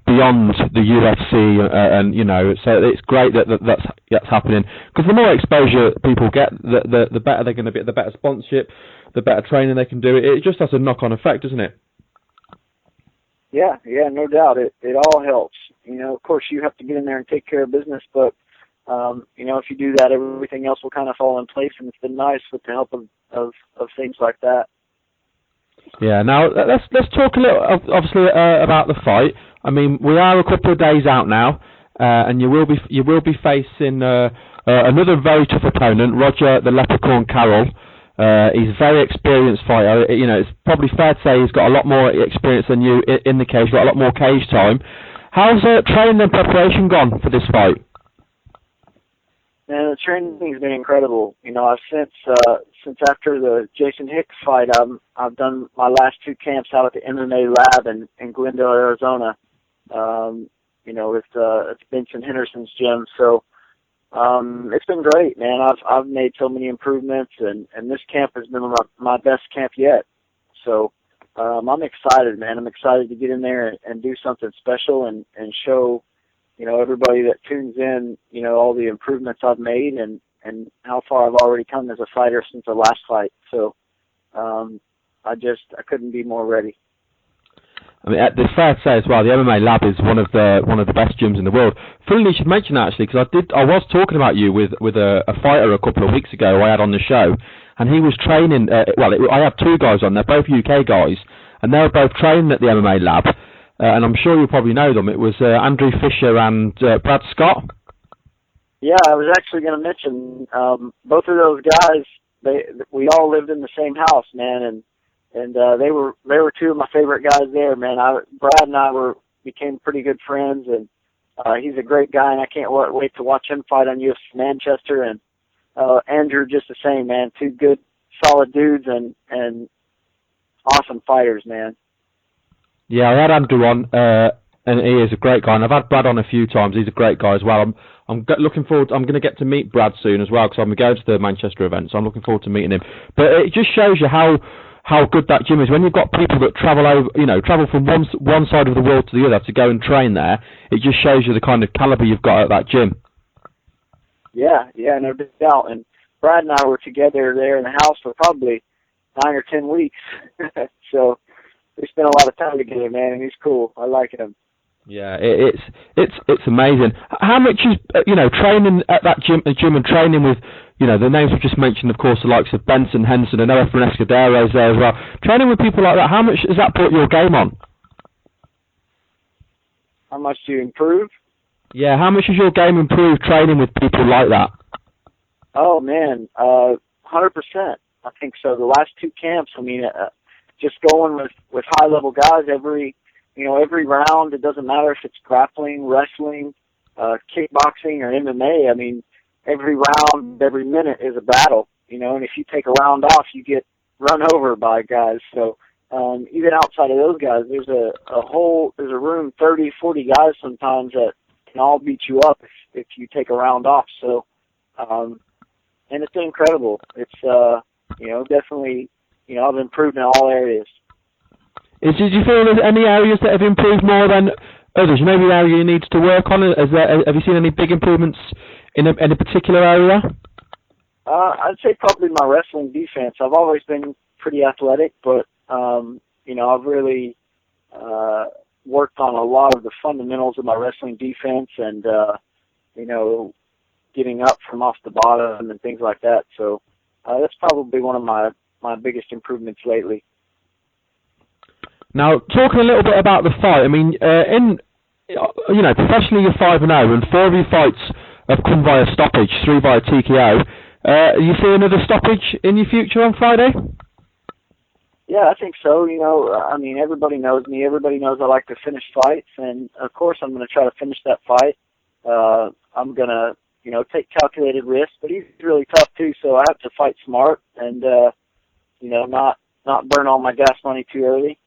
beyond the UFC, so it's great that's happening. Because the more exposure people get, the better they're going to be, the better sponsorship, the better training they can do. It just has a knock-on effect, doesn't it? Yeah, no doubt. It all helps. Of course, you have to get in there and take care of business, but if you do that, everything else will kind of fall in place, and it's been nice with the help of things like that. Yeah. Now let's talk a little, obviously, about the fight. I mean, we are a couple of days out now, and you will be facing another very tough opponent, Roger the Leprechaun Carroll. He's a very experienced fighter. It's probably fair to say he's got a lot more experience than you in the cage, got a lot more cage time. How's training and preparation gone for this fight? Man, the training's been incredible. I've since after the Jason Hicks fight, I've done my last 2 camps out at the MMA lab in Glendale, Arizona. It's Benson Henderson's gym. So it's been great, man. I've made so many improvements, and this camp has been my best camp yet. So I'm excited, man. I'm excited to get in there and do something special and show everybody that tunes in, all the improvements I've made and how far I've already come as a fighter since the last fight. So I couldn't be more ready. I mean, it's fair to say as well, the MMA Lab is one of the best gyms in the world. Funnily, you should mention that, actually, because I was talking about you with a fighter a couple of weeks ago I had on the show, and he was training. I had 2 guys on. They're both UK guys, and they were both training at the MMA Lab. And I'm sure you probably know them. It was Andrew Fisher and Brad Scott. Yeah, I was actually going to mention both of those guys. We all lived in the same house, man, and they were 2 of my favorite guys there, man. Brad and I became pretty good friends, and he's a great guy, and I can't wait to watch him fight on UFC Manchester. And Andrew, just the same, man. 2 good, solid dudes and awesome fighters, man. Yeah, I had Andrew on, and he is a great guy. And I've had Brad on a few times. He's a great guy as well. I'm looking forward. I'm going to get to meet Brad soon as well because I'm going to go to the Manchester event. So I'm looking forward to meeting him. But it just shows you how how good that gym is. When you've got people that travel from one side of the world to the other to go and train there, it just shows you the kind of caliber you've got at that gym. Yeah, no doubt. And Brad and I were together there in the house for probably 9 or 10 weeks. So we spent a lot of time together, man, and he's cool. I like him. Yeah, it's amazing. How much is training at that gym and training with the names we've just mentioned, of course, the likes of Benson, Henson, and Efren Escudero's there as well. Training with people like that, how much has that brought your game on? How much do you improve? Yeah, how much has your game improved training with people like that? Oh man, 100%. I think so. The last 2 camps, just going with high level guys every round. It doesn't matter if it's grappling, wrestling, kickboxing, or MMA. Every round, every minute is a battle, and if you take a round off, you get run over by guys. So even outside of those guys, there's a room, 30, 40 guys sometimes that can all beat you up if you take a round off. So, and it's incredible. It's, definitely, I've improved in all areas. Did you feel there's any areas that have improved more than others? Maybe an area you need to work on? Have you seen any big improvements in a particular area? I'd say probably my wrestling defense. I've always been pretty athletic, but, I've really worked on a lot of the fundamentals of my wrestling defense and, getting up from off the bottom and things like that. So that's probably one of my biggest improvements lately. Now, talking a little bit about the fight, professionally you're 5-0, and 4 of your fights have come via stoppage, 3 via TKO. You see another stoppage in your future on Friday? Yeah, I think so. Everybody knows me. Everybody knows I like to finish fights, and of course I'm going to try to finish that fight. I'm going to, take calculated risks, but he's really tough too, so I have to fight smart and, not burn all my gas money too early.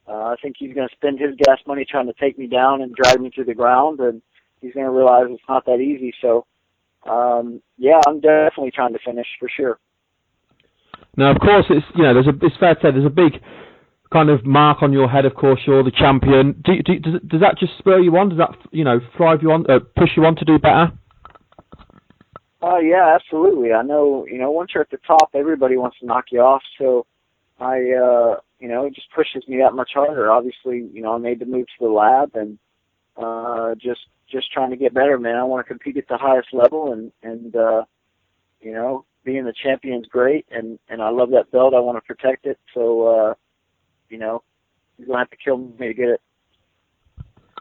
I think he's going to spend his gas money trying to take me down and drag me to the ground, and he's going to realize it's not that easy. So, I'm definitely trying to finish for sure. Now, of course, it's fair to say there's a big kind of mark on your head. Of course, you're the champion. Does that just spur you on? Does that drive you on, push you on to do better? Yeah, absolutely. I know. Once you're at the top, everybody wants to knock you off. So, it just pushes me that much harder. Obviously, I made the move to the lab and just trying to get better, man. I want to compete at the highest level, and being the champion's great, and I love that belt. I want to protect it. So, he's going to have to kill me to get it.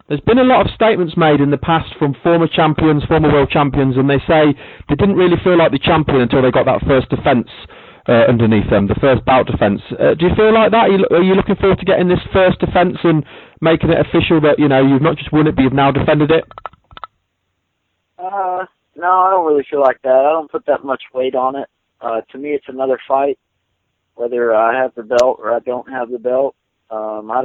There's been a lot of statements made in the past from former champions, former world champions, and they say they didn't really feel like the champion until they got that first defence underneath them, the first bout defence. Do you feel like that? Are you looking forward to getting this first defence and making it official that, you've not just won it, but you've now defended it? No, I don't really feel like that. I don't put that much weight on it. To me, it's another fight, whether I have the belt or I don't have the belt. I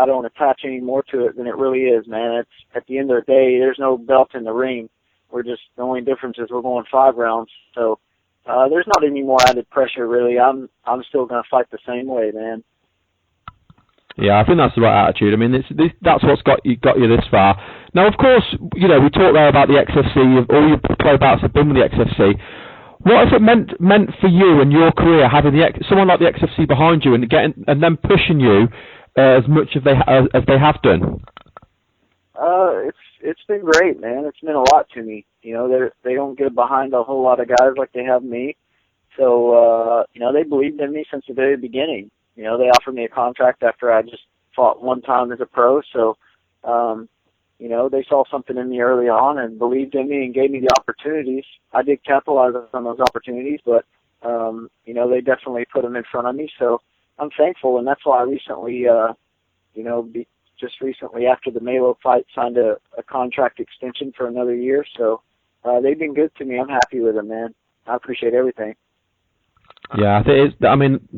don't attach any more to it than it really is, man. It's at the end of the day, there's no belt in the ring. The only difference is we're going 5 rounds. So there's not any more added pressure, really. I'm still going to fight the same way, man. Yeah, I think that's the right attitude. That's what's got you this far. Now, of course, we talked there about the XFC. All your pro bouts have been with the XFC. What has it meant for you and your career having someone like the XFC behind you and them pushing you as much as they have done? It's been great, man. It's meant a lot to me. They don't get behind a whole lot of guys like they have me. So they believed in me since the very beginning. They offered me a contract after I just fought one time as a pro. So they saw something in me early on and believed in me and gave me the opportunities. I did capitalize on those opportunities, but, they definitely put them in front of me. So I'm thankful, and that's why I recently, just recently after the Melo fight, signed a contract extension for another year. So they've been good to me. I'm happy with them, man. I appreciate everything. Yeah, the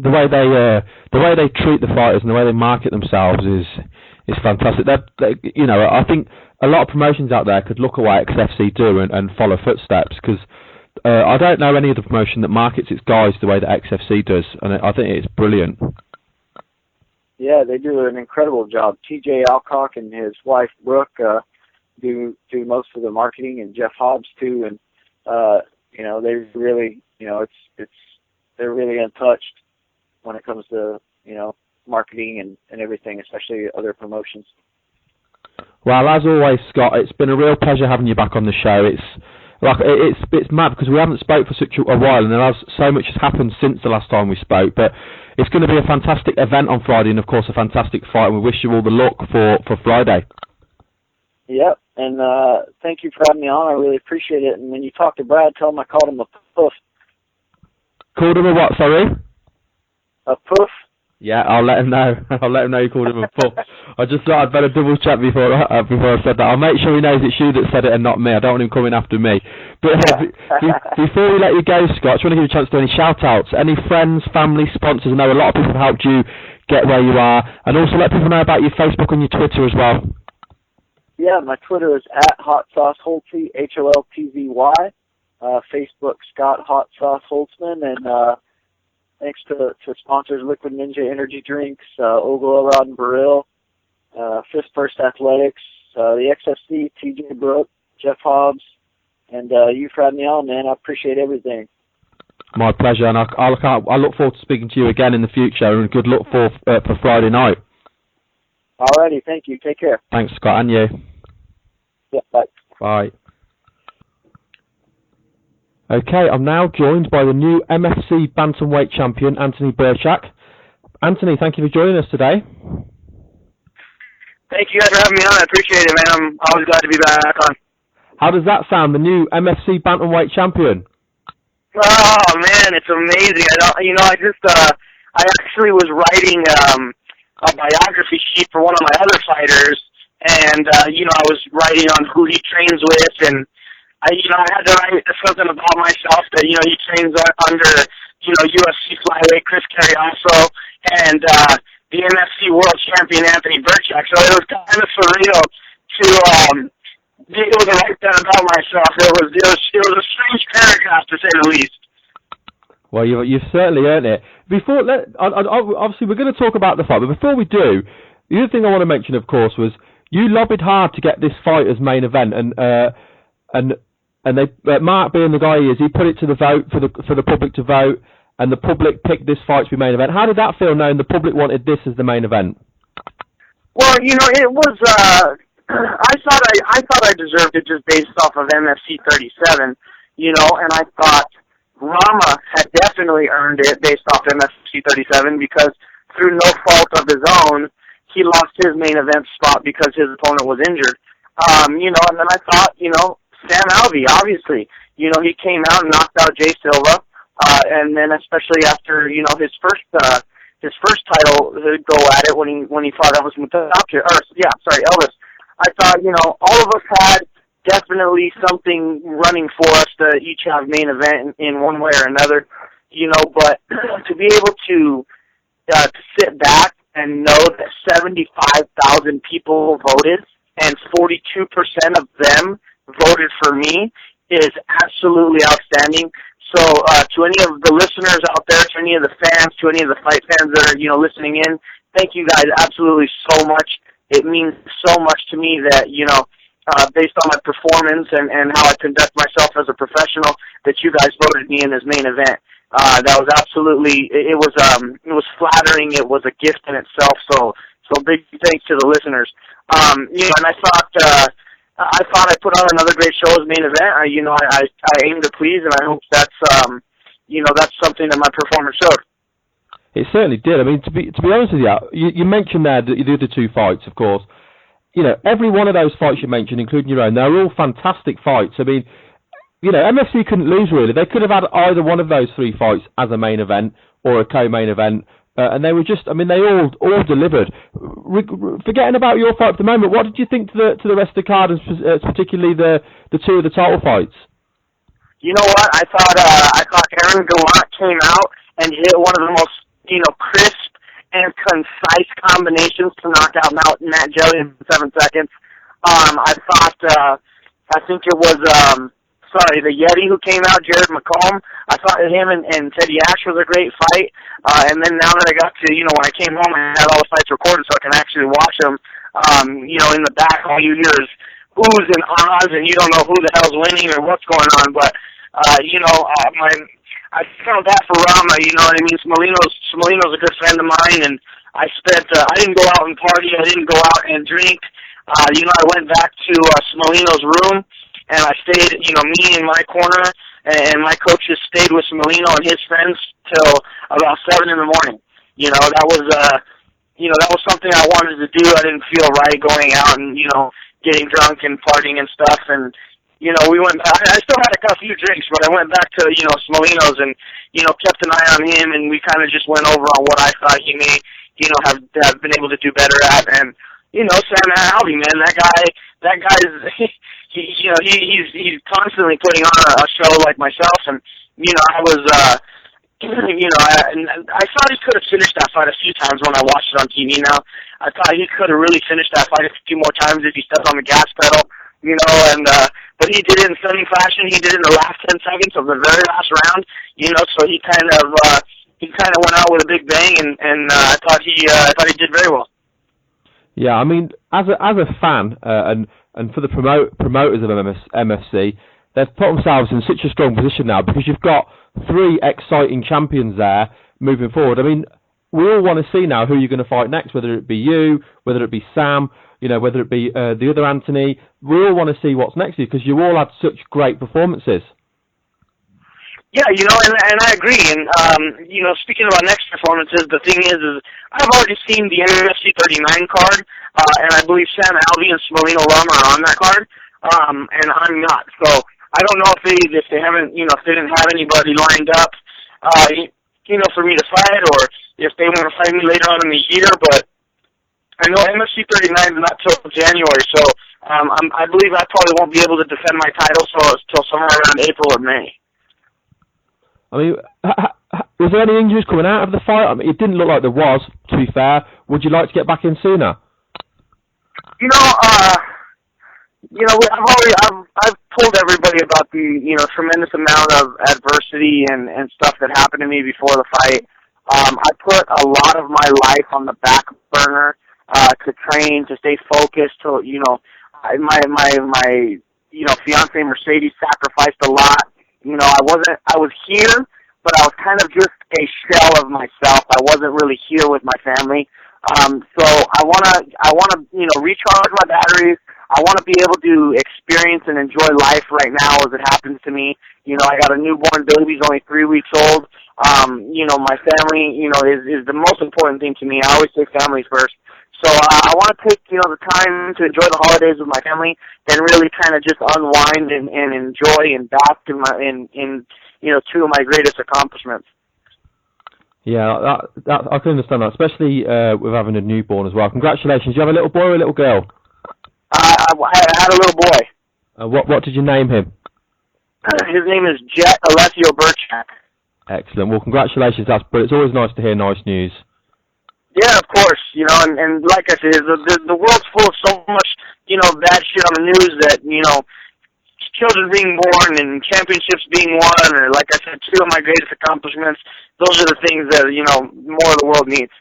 way they treat the fighters and the way they market themselves is fantastic. I think a lot of promotions out there could look at what XFC do and follow footsteps, because I don't know any other promotion that markets its guys the way that XFC does, and I think it's brilliant. Yeah, they do an incredible job. TJ Alcock and his wife Brooke do most of the marketing, and Jeff Hobbs too. And they really, they're really untouched when it comes to marketing and everything, especially other promotions. Well, as always, Scott, it's been a real pleasure having you back on the show. It's mad because we haven't spoke for such a while, and so much has happened since the last time we spoke. But it's going to be a fantastic event on Friday, and of course a fantastic fight. And we wish you all the luck for Friday. Yep, and thank you for having me on. I really appreciate it. And when you talk to Brad, tell him I called him a poof. Called him a what? Sorry. A poof. Yeah, I'll let him know. I'll let him know you called him a poof. I just thought I'd better double check before I said that. I'll make sure he knows it's you that said it and not me. I don't want him coming after me. But before we let you go, Scott, I just want to give you a chance to do any shout-outs. Any friends, family, sponsors? I know a lot of people have helped you get where you are. And also let people know about your Facebook and your Twitter as well. Yeah, my Twitter is @HotSauceHoltzy, HOLTZY. Facebook, Scott Hot Sauce Holtzman, and thanks to sponsors Liquid Ninja Energy Drinks, Ogle Rod and Baril, Fist First Athletics, the XFC, TJ Brooke, Jeff Hobbs, and you for having me on, man. I appreciate everything. My pleasure, and I look forward to speaking to you again in the future, and good luck for Friday night. Alrighty, thank you. Take care. Thanks, Scott, and you. Yeah, bye. Bye. Okay, I'm now joined by the new MFC Bantamweight champion, Anthony Birchak. Anthony, thank you for joining us today. Thank you guys for having me on. I appreciate it, man. I'm always glad to be back on. How does that sound, the new MFC Bantamweight champion? Oh, man, it's amazing. I actually was writing a biography sheet for one of my other fighters, and, I was writing on who he trains with, and I had to write something about myself that, he trains under, UFC flyweight Chris Carriasso and the MFC world champion Anthony Birchak. So it was kind of surreal to be able to write that about myself. It was a strange paragraph, to say the least. Well, you've certainly earned it. Obviously, we're going to talk about the fight, but before we do, the other thing I want to mention, of course, was you lobbied hard to get this fight as main event, and they, Mark being the guy he is, he put it to the vote for the public to vote, and the public picked this fight to be main event. How did that feel, knowing the public wanted this as the main event? Well, it was. I thought I deserved it just based off of MFC 37, and I thought Rama had definitely earned it based off MFC 37 because through no fault of his own, he lost his main event spot because his opponent was injured. And then I thought, Sam Alvey, obviously, he came out and knocked out Jay Silva, and then especially after, his first title go at it when he fought Elvis Elvis. I thought, all of us had definitely something running for us to each have main event in one way or another, but to be able to sit back and know that 75,000 people voted and 42% of them voted for me is absolutely outstanding. So to any of the listeners out there, to any of the fans, to any of the fight fans that are, listening in, thank you guys absolutely so much. It means so much to me that, based on my performance and how I conduct myself as a professional, that you guys voted me in as main event. That was absolutely, it was flattering. It was a gift in itself. So big thanks to the listeners. And I thought I put on another great show as main event. I aim to please, and I hope that's that's something that my performance showed. It certainly did. I mean, to be honest with you, you mentioned there that the other two fights, of course. Every one of those fights you mentioned, including your own, they're all fantastic fights. I mean, MFC couldn't lose really. They could have had either one of those three fights as a main event or a co-main event. And they were just, they all delivered. Forgetting about your fight at the moment, what did you think to the rest of the card, and particularly the two of the title fights? You know what? I thought Aaron Gallant came out and hit one of the most, crisp and concise combinations to knock out Matt Jelly in 7 seconds. I think it was the Yeti who came out, Jared McComb. I thought him and Teddy Ash was a great fight. And then now that I got to, when I came home, I had all the fights recorded so I can actually watch them. In the back, all you hear is oohs and ahs, and you don't know who the hell's winning or what's going on. But, I felt that for Rama, you know what I mean? Smolino's a good friend of mine, and I didn't go out and party, I didn't go out and drink. I went back to Smolino's room, and I stayed, me in my corner, and my coaches stayed with Smolino and his friends till about 7 in the morning. That was something I wanted to do. I didn't feel right going out and, getting drunk and partying and stuff, and we went back. I still had a few drinks, but I went back to, Smolino's and, kept an eye on him, and we kind of just went over on what I thought he may, have been able to do better at. And, Sam Alvey, man, that guy's, he's constantly putting on a show like myself. And, I was, I thought he could have finished that fight a few times when I watched it on TV now. I thought he could have really finished that fight a few more times if he stepped on the gas pedal, but he did it in stunning fashion. He did it in the last 10 seconds of the very last round, so he kind of went out with a big bang, and I thought he did very well. Yeah, I mean, as a fan, and for the promoters of MFC, they've put themselves in such a strong position now because you've got 3 exciting champions there moving forward. I mean, we all want to see now who you're going to fight next, whether it be you, whether it be Sam, whether it be the other Anthony. We all want to see what's next to you because you all had such great performances. Yeah, and I agree. And, speaking about next performances, the thing is I've already seen the MFC 39 card, and I believe Sam Alvey and Smolino Lama are on that card, and I'm not. So I don't know if they haven't, if they didn't have anybody lined up, for me to fight, or if they want to fight me later on in the year, but I know MFC 39 is not till January, so I believe I probably won't be able to defend my title till somewhere around April or May. I mean, was there any injuries coming out of the fight? I mean, it didn't look like there was, to be fair. Would you like to get back in sooner? I've told everybody about the, tremendous amount of adversity and stuff that happened to me before the fight. I put a lot of my life on the back burner, to train, to stay focused, to, my fiance Mercedes sacrificed a lot. I was here, but I was kind of just a shell of myself. I wasn't really here with my family. So I wanna, recharge my batteries. I want to be able to experience and enjoy life right now as it happens to me. I got a newborn baby, he's only 3 weeks old. My family, is the most important thing to me. I always say family first. So I want to take, the time to enjoy the holidays with my family and really kind of just unwind and enjoy and bask in 2 of my greatest accomplishments. Yeah, that I can understand that, especially with having a newborn as well. Congratulations. Do you have a little boy or a little girl? I had a little boy. What did you name him? His name is Jet Alessio Birchak. Excellent. Well, congratulations. But it's always nice to hear nice news. Yeah, of course. And like I said, the world's full of so much, bad shit on the news that, children being born and championships being won, or like I said, 2 of my greatest accomplishments. Those are the things that, more of the world needs.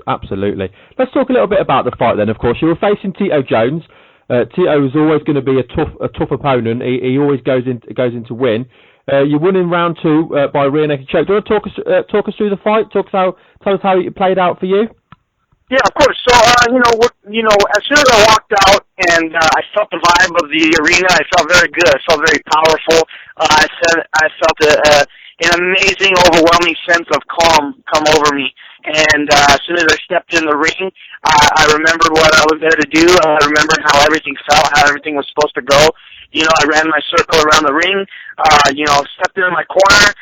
Absolutely. Let's talk a little bit about the fight then, of course. You were facing Tito Jones. Tito is always going to be a tough opponent. He always goes in to win. You won in round 2 by rear naked choke. Do you want to talk us through the fight? Tell us how it played out for you. Yeah, of course. So, as soon as I walked out and I felt the vibe of the arena, I felt very good. I felt very powerful. I felt an amazing, overwhelming sense of calm come over me. And as soon as I stepped in the ring, I remembered what I was there to do. I remembered how everything felt, how everything was supposed to go. I ran my circle around the ring, stepped in my corner.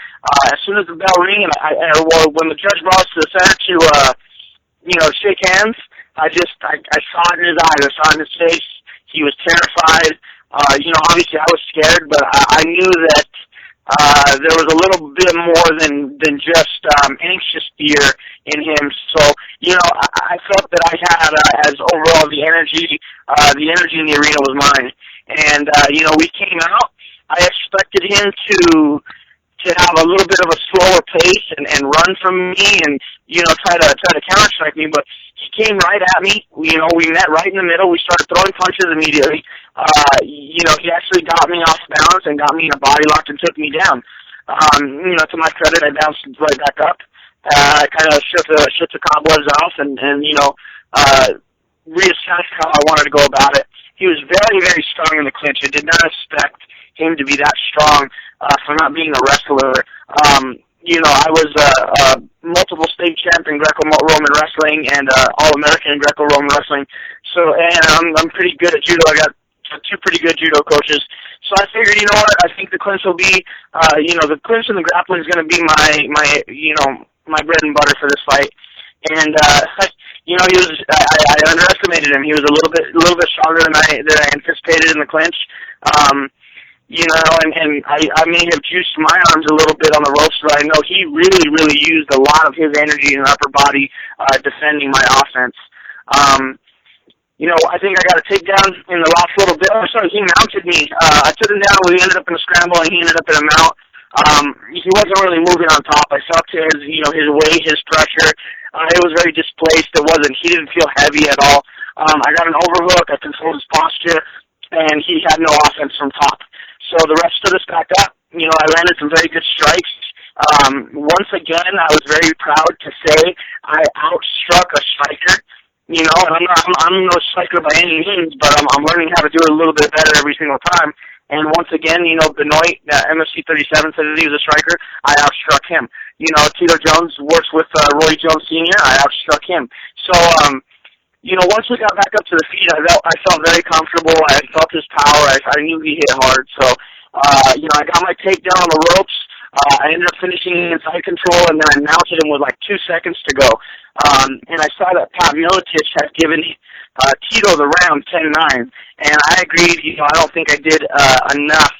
As soon as the bell rang, and when the judge brought us to the center to, shake hands, I saw it in his eyes. I saw it in his face. He was terrified. Obviously I was scared, but I knew that there was a little bit more than just anxious fear in him. So, I felt that I had, as overall the energy in the arena was mine. And, we came out, I expected him to have a little bit of a slower pace and run from me and, try to counter-strike me, but he came right at me. We met right in the middle. We started throwing punches immediately. He actually got me off balance and got me in a body lock and took me down. To my credit, I bounced right back up. I kind of shook the cobwebs off and reassessed how I wanted to go about it. He was very, very strong in the clinch. I did not expect him to be that strong for not being a wrestler. I was a multiple state champ in Greco-Roman wrestling and All-American in Greco-Roman wrestling. And I'm pretty good at judo. I got two pretty good judo coaches. So I figured, I think the clinch will be, the clinch and the grappling is going to be my bread and butter for this fight. And I underestimated him. He was a little bit stronger than I anticipated in the clinch. And I may have juiced my arms a little bit on the ropes, but I know he really, really used a lot of his energy in the upper body defending my offense. I think I got a takedown in the last little bit. He mounted me. I took him down. We ended up in a scramble, and he ended up in a mount. He wasn't really moving on top. I felt his weight, his pressure. It was very displaced. He didn't feel heavy at all. I got an overhook. I controlled his posture, and he had no offense from top. So the rest stood us back up. I landed some very good strikes. Once again, I was very proud to say I outstruck a striker. And I'm no striker by any means, but I'm learning how to do it a little bit better every single time. And once again, Benoit, MFC 37 said that he was a striker. I outstruck him. Tito Jones works with Roy Jones Sr. I outstruck him. So, once we got back up to the feet, I felt very comfortable. I felt his power. I knew he hit hard. So, I got my takedown on the ropes. I ended up finishing inside control, and then I mounted him with 2 seconds to go. And I saw that Pat Miletich had given Tito the round 10-9, and I agreed. I don't think I did enough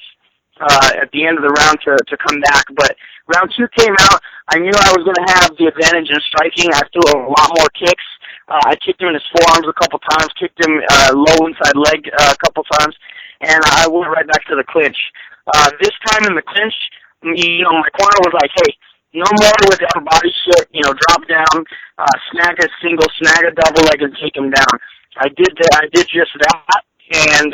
at the end of the round to come back. But round 2 came out. I knew I was going to have the advantage in striking. I threw a lot more kicks. I kicked him in his forearms a couple times, kicked him low inside leg a couple times, and I went right back to the clinch. This time in the clinch, my corner was like, hey, no more with the upper body shit, drop down, snag a single, snag a double leg, and take him down. I did just that, and,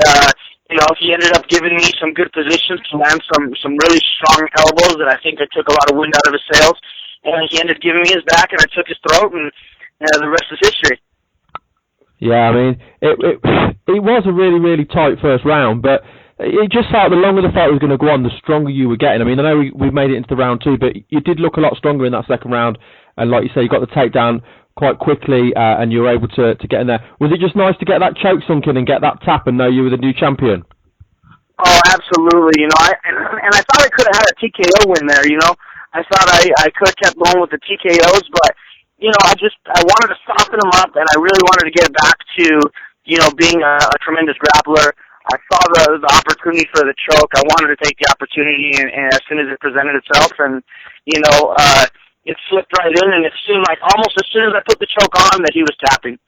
he ended up giving me some good positions to land some really strong elbows that I think I took a lot of wind out of his sails, and he ended up giving me his back, and I took his throat, and the rest is history. Yeah, I mean, it was a really, really tight first round, but it just felt the longer the fight was going to go on, the stronger you were getting. I mean, I know we made it into the round 2, but you did look a lot stronger in that second round, and like you say, you got the takedown quite quickly, and you were able to get in there. Was it just nice to get that choke sunk in and get that tap and know you were the new champion? Oh, absolutely. I thought I could have had a TKO win there. I thought I could have kept going with the TKOs, but I wanted to soften him up, and I really wanted to get back to being a tremendous grappler. I saw the opportunity for the choke. I wanted to take the opportunity, and as soon as it presented itself, and it slipped right in, and it seemed like almost as soon as I put the choke on that he was tapping.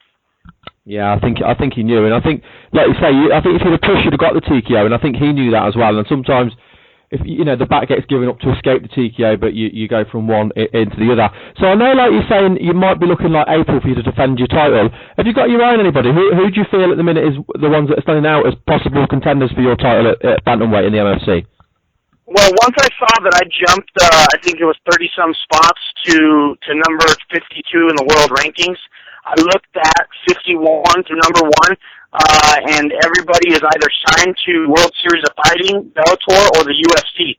Yeah, I think he knew, and I think, like you say, I think if he'd have pushed, you'd have got the TKO, and I think he knew that as well. And sometimes, if the back gets given up to escape the TKO, but you go from one into the other. So I know, like you're saying, you might be looking like April for you to defend your title. Have you got your eye on anybody? Who do you feel at the minute is the ones that are standing out as possible contenders for your title at Bantamweight in the MFC? Well, once I saw that I jumped, I think it was 30-some spots to number 52 in the world rankings, I looked at 51 to number 1, and everybody is either signed to World Series of Fighting, Bellator, or the UFC.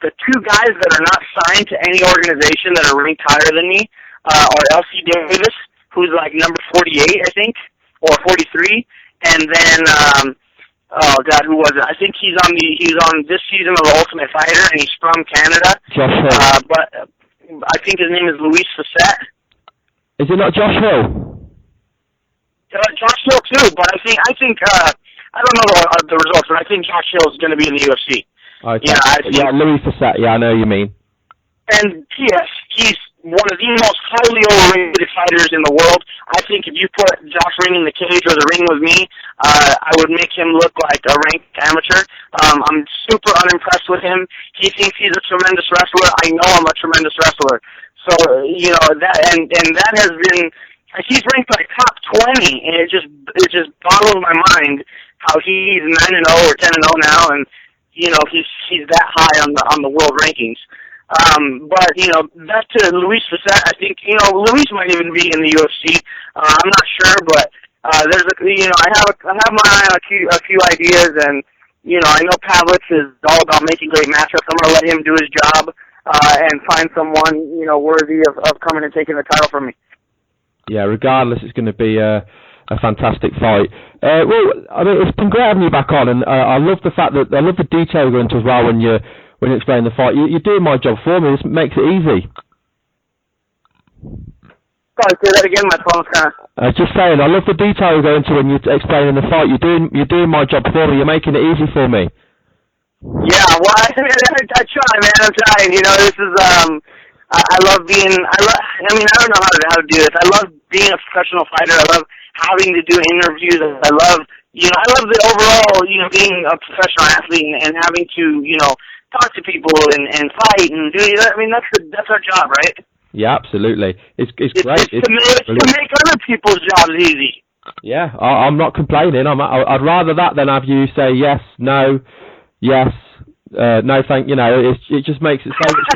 The two guys that are not signed to any organization that are ranked higher than me are L.C. Davis, who's like number 48, I think, or 43, and then who was it? I think he's on this season of the Ultimate Fighter, and he's from Canada. Josh Hill. But I think his name is Luis Facette. Is it not Josh Hill? Josh Hill too, but I think I don't know the results, but I think Josh Hill is going to be in the UFC. Okay. Yeah, Louis Facette. Yeah, I know what you mean. And yes, he's one of the most highly overrated fighters in the world. I think if you put Josh Ring in the cage or the ring with me, I would make him look like a ranked amateur. I'm super unimpressed with him. He thinks he's a tremendous wrestler. I know I'm a tremendous wrestler. So, that that has been, he's ranked like top 20, and it just boggles my mind how he's 9-0 or 10-0 now, and he's that high on the world rankings. But back to Luis Facet, I think Luis might even be in the UFC. I'm not sure, but there's I have my eye on a few ideas, and I know Pavlich is all about making great matchups. I'm gonna let him do his job and find someone worthy of coming and taking the title from me. Yeah, regardless, it's going to be a fantastic fight. Well, I mean, it's been great having you back on, and I love the fact that I love the detail you go into as well when you explain the fight. You're doing my job for me. This makes it easy. Sorry, say that again. My phone's kind of. Just saying, I love the detail you go into when you're explaining the fight. You're doing my job for me. You're making it easy for me. Yeah, well, I try, man. I'm trying. This is I love being. I don't know how to do this. I love being a professional fighter. I love having to do interviews. I love the overall, being a professional athlete and having to, talk to people and fight and do. I mean, that's our job, right? Yeah, absolutely. It's great. It's to make other people's jobs easy. Yeah, I'm not complaining. I'd rather that than have you say yes, no, yes, no, thank. It just makes it so much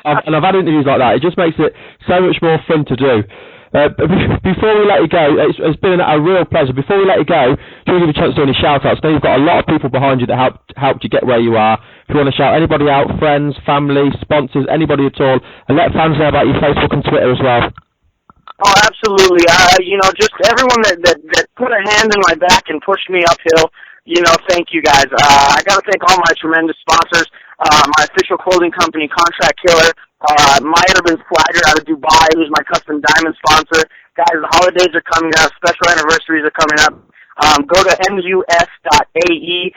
more. And I've had interviews like that. It just makes it so much more fun to do. Before we let you go, it's been a real pleasure. Before we let you go, do you give you a chance to do any shout-outs? I know you've got a lot of people behind you that helped you get where you are. If you want to shout anybody out, friends, family, sponsors, anybody at all, and let fans know about your Facebook and Twitter as well. Oh, absolutely. Just everyone that put a hand in my back and pushed me uphill, thank you guys. I got to thank all my tremendous sponsors, my official clothing company, Contract Killer, My Urban Swagger out of Dubai, who's my custom diamond sponsor. Guys, the holidays are coming up, special anniversaries are coming up. Go to mus.ae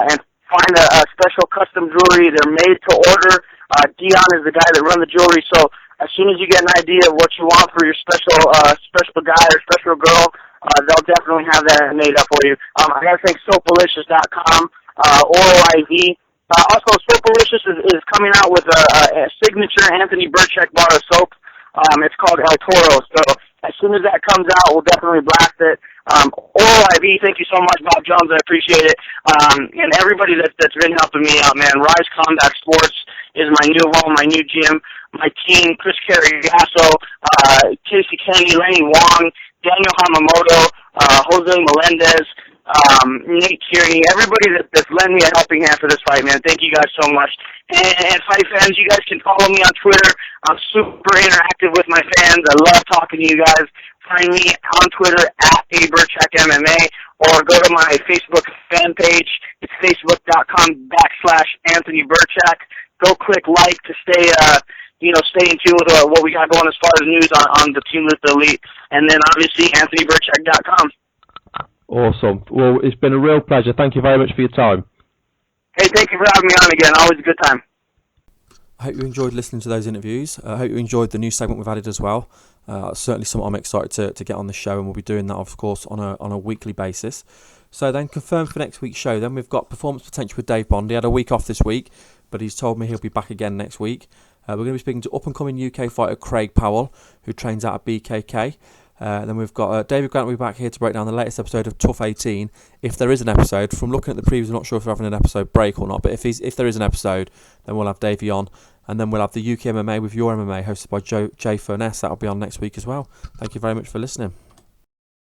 and find a special custom jewelry. They're made to order. Dion is the guy that runs the jewelry, so as soon as you get an idea of what you want for your special guy or special girl, they'll definitely have that made up for you. I got to thank SoapAlicious.com, Oral IV. Also, Soapalicious is coming out with a signature Anthony Birchak bar of soap. It's called El Toro. So as soon as that comes out, we'll definitely blast it. Oral IV, thank you so much, Bob Jones. I appreciate it. And everybody that's been helping me out, man. Rise Combat Sports is my new home, my new gym. My team, Chris Carrigasso, Casey Kennedy, Lenny Wong, Daniel Hamamoto, Jose Melendez, Nate Kearney, everybody that's lent me a helping hand for this fight, man. Thank you guys so much. And fight fans, you guys can follow me on Twitter. I'm super interactive with my fans. I love talking to you guys. Find me on Twitter at @ABirchakMMA or go to my Facebook fan page. It's facebook.com/Anthony Birchak. Go click like to stay in tune with what we got going as far as news on the Team Lift Elite. And then obviously AnthonyBirchak.com. Awesome. Well, it's been a real pleasure. Thank you very much for your time. Hey, thank you for having me on again. Always a good time. I hope you enjoyed listening to those interviews. I hope you enjoyed the new segment we've added as well. Certainly something I'm excited to get on the show, and we'll be doing that, of course, on a weekly basis. So then, confirmed for next week's show, then we've got Performance Potential with Dave Bond. He had a week off this week, but he's told me he'll be back again next week. We're going to be speaking to up-and-coming UK fighter Craig Powell, who trains out of BKK. Then we've got Davey Grant will be back here to break down the latest episode of Tough 18, if there is an episode. From looking at the previews, I'm not sure if we're having an episode break or not, but if there is an episode, then we'll have Davey on. And then we'll have the UK MMA with Your MMA, hosted by Jay Furness. That'll be on next week as well. Thank you very much for listening.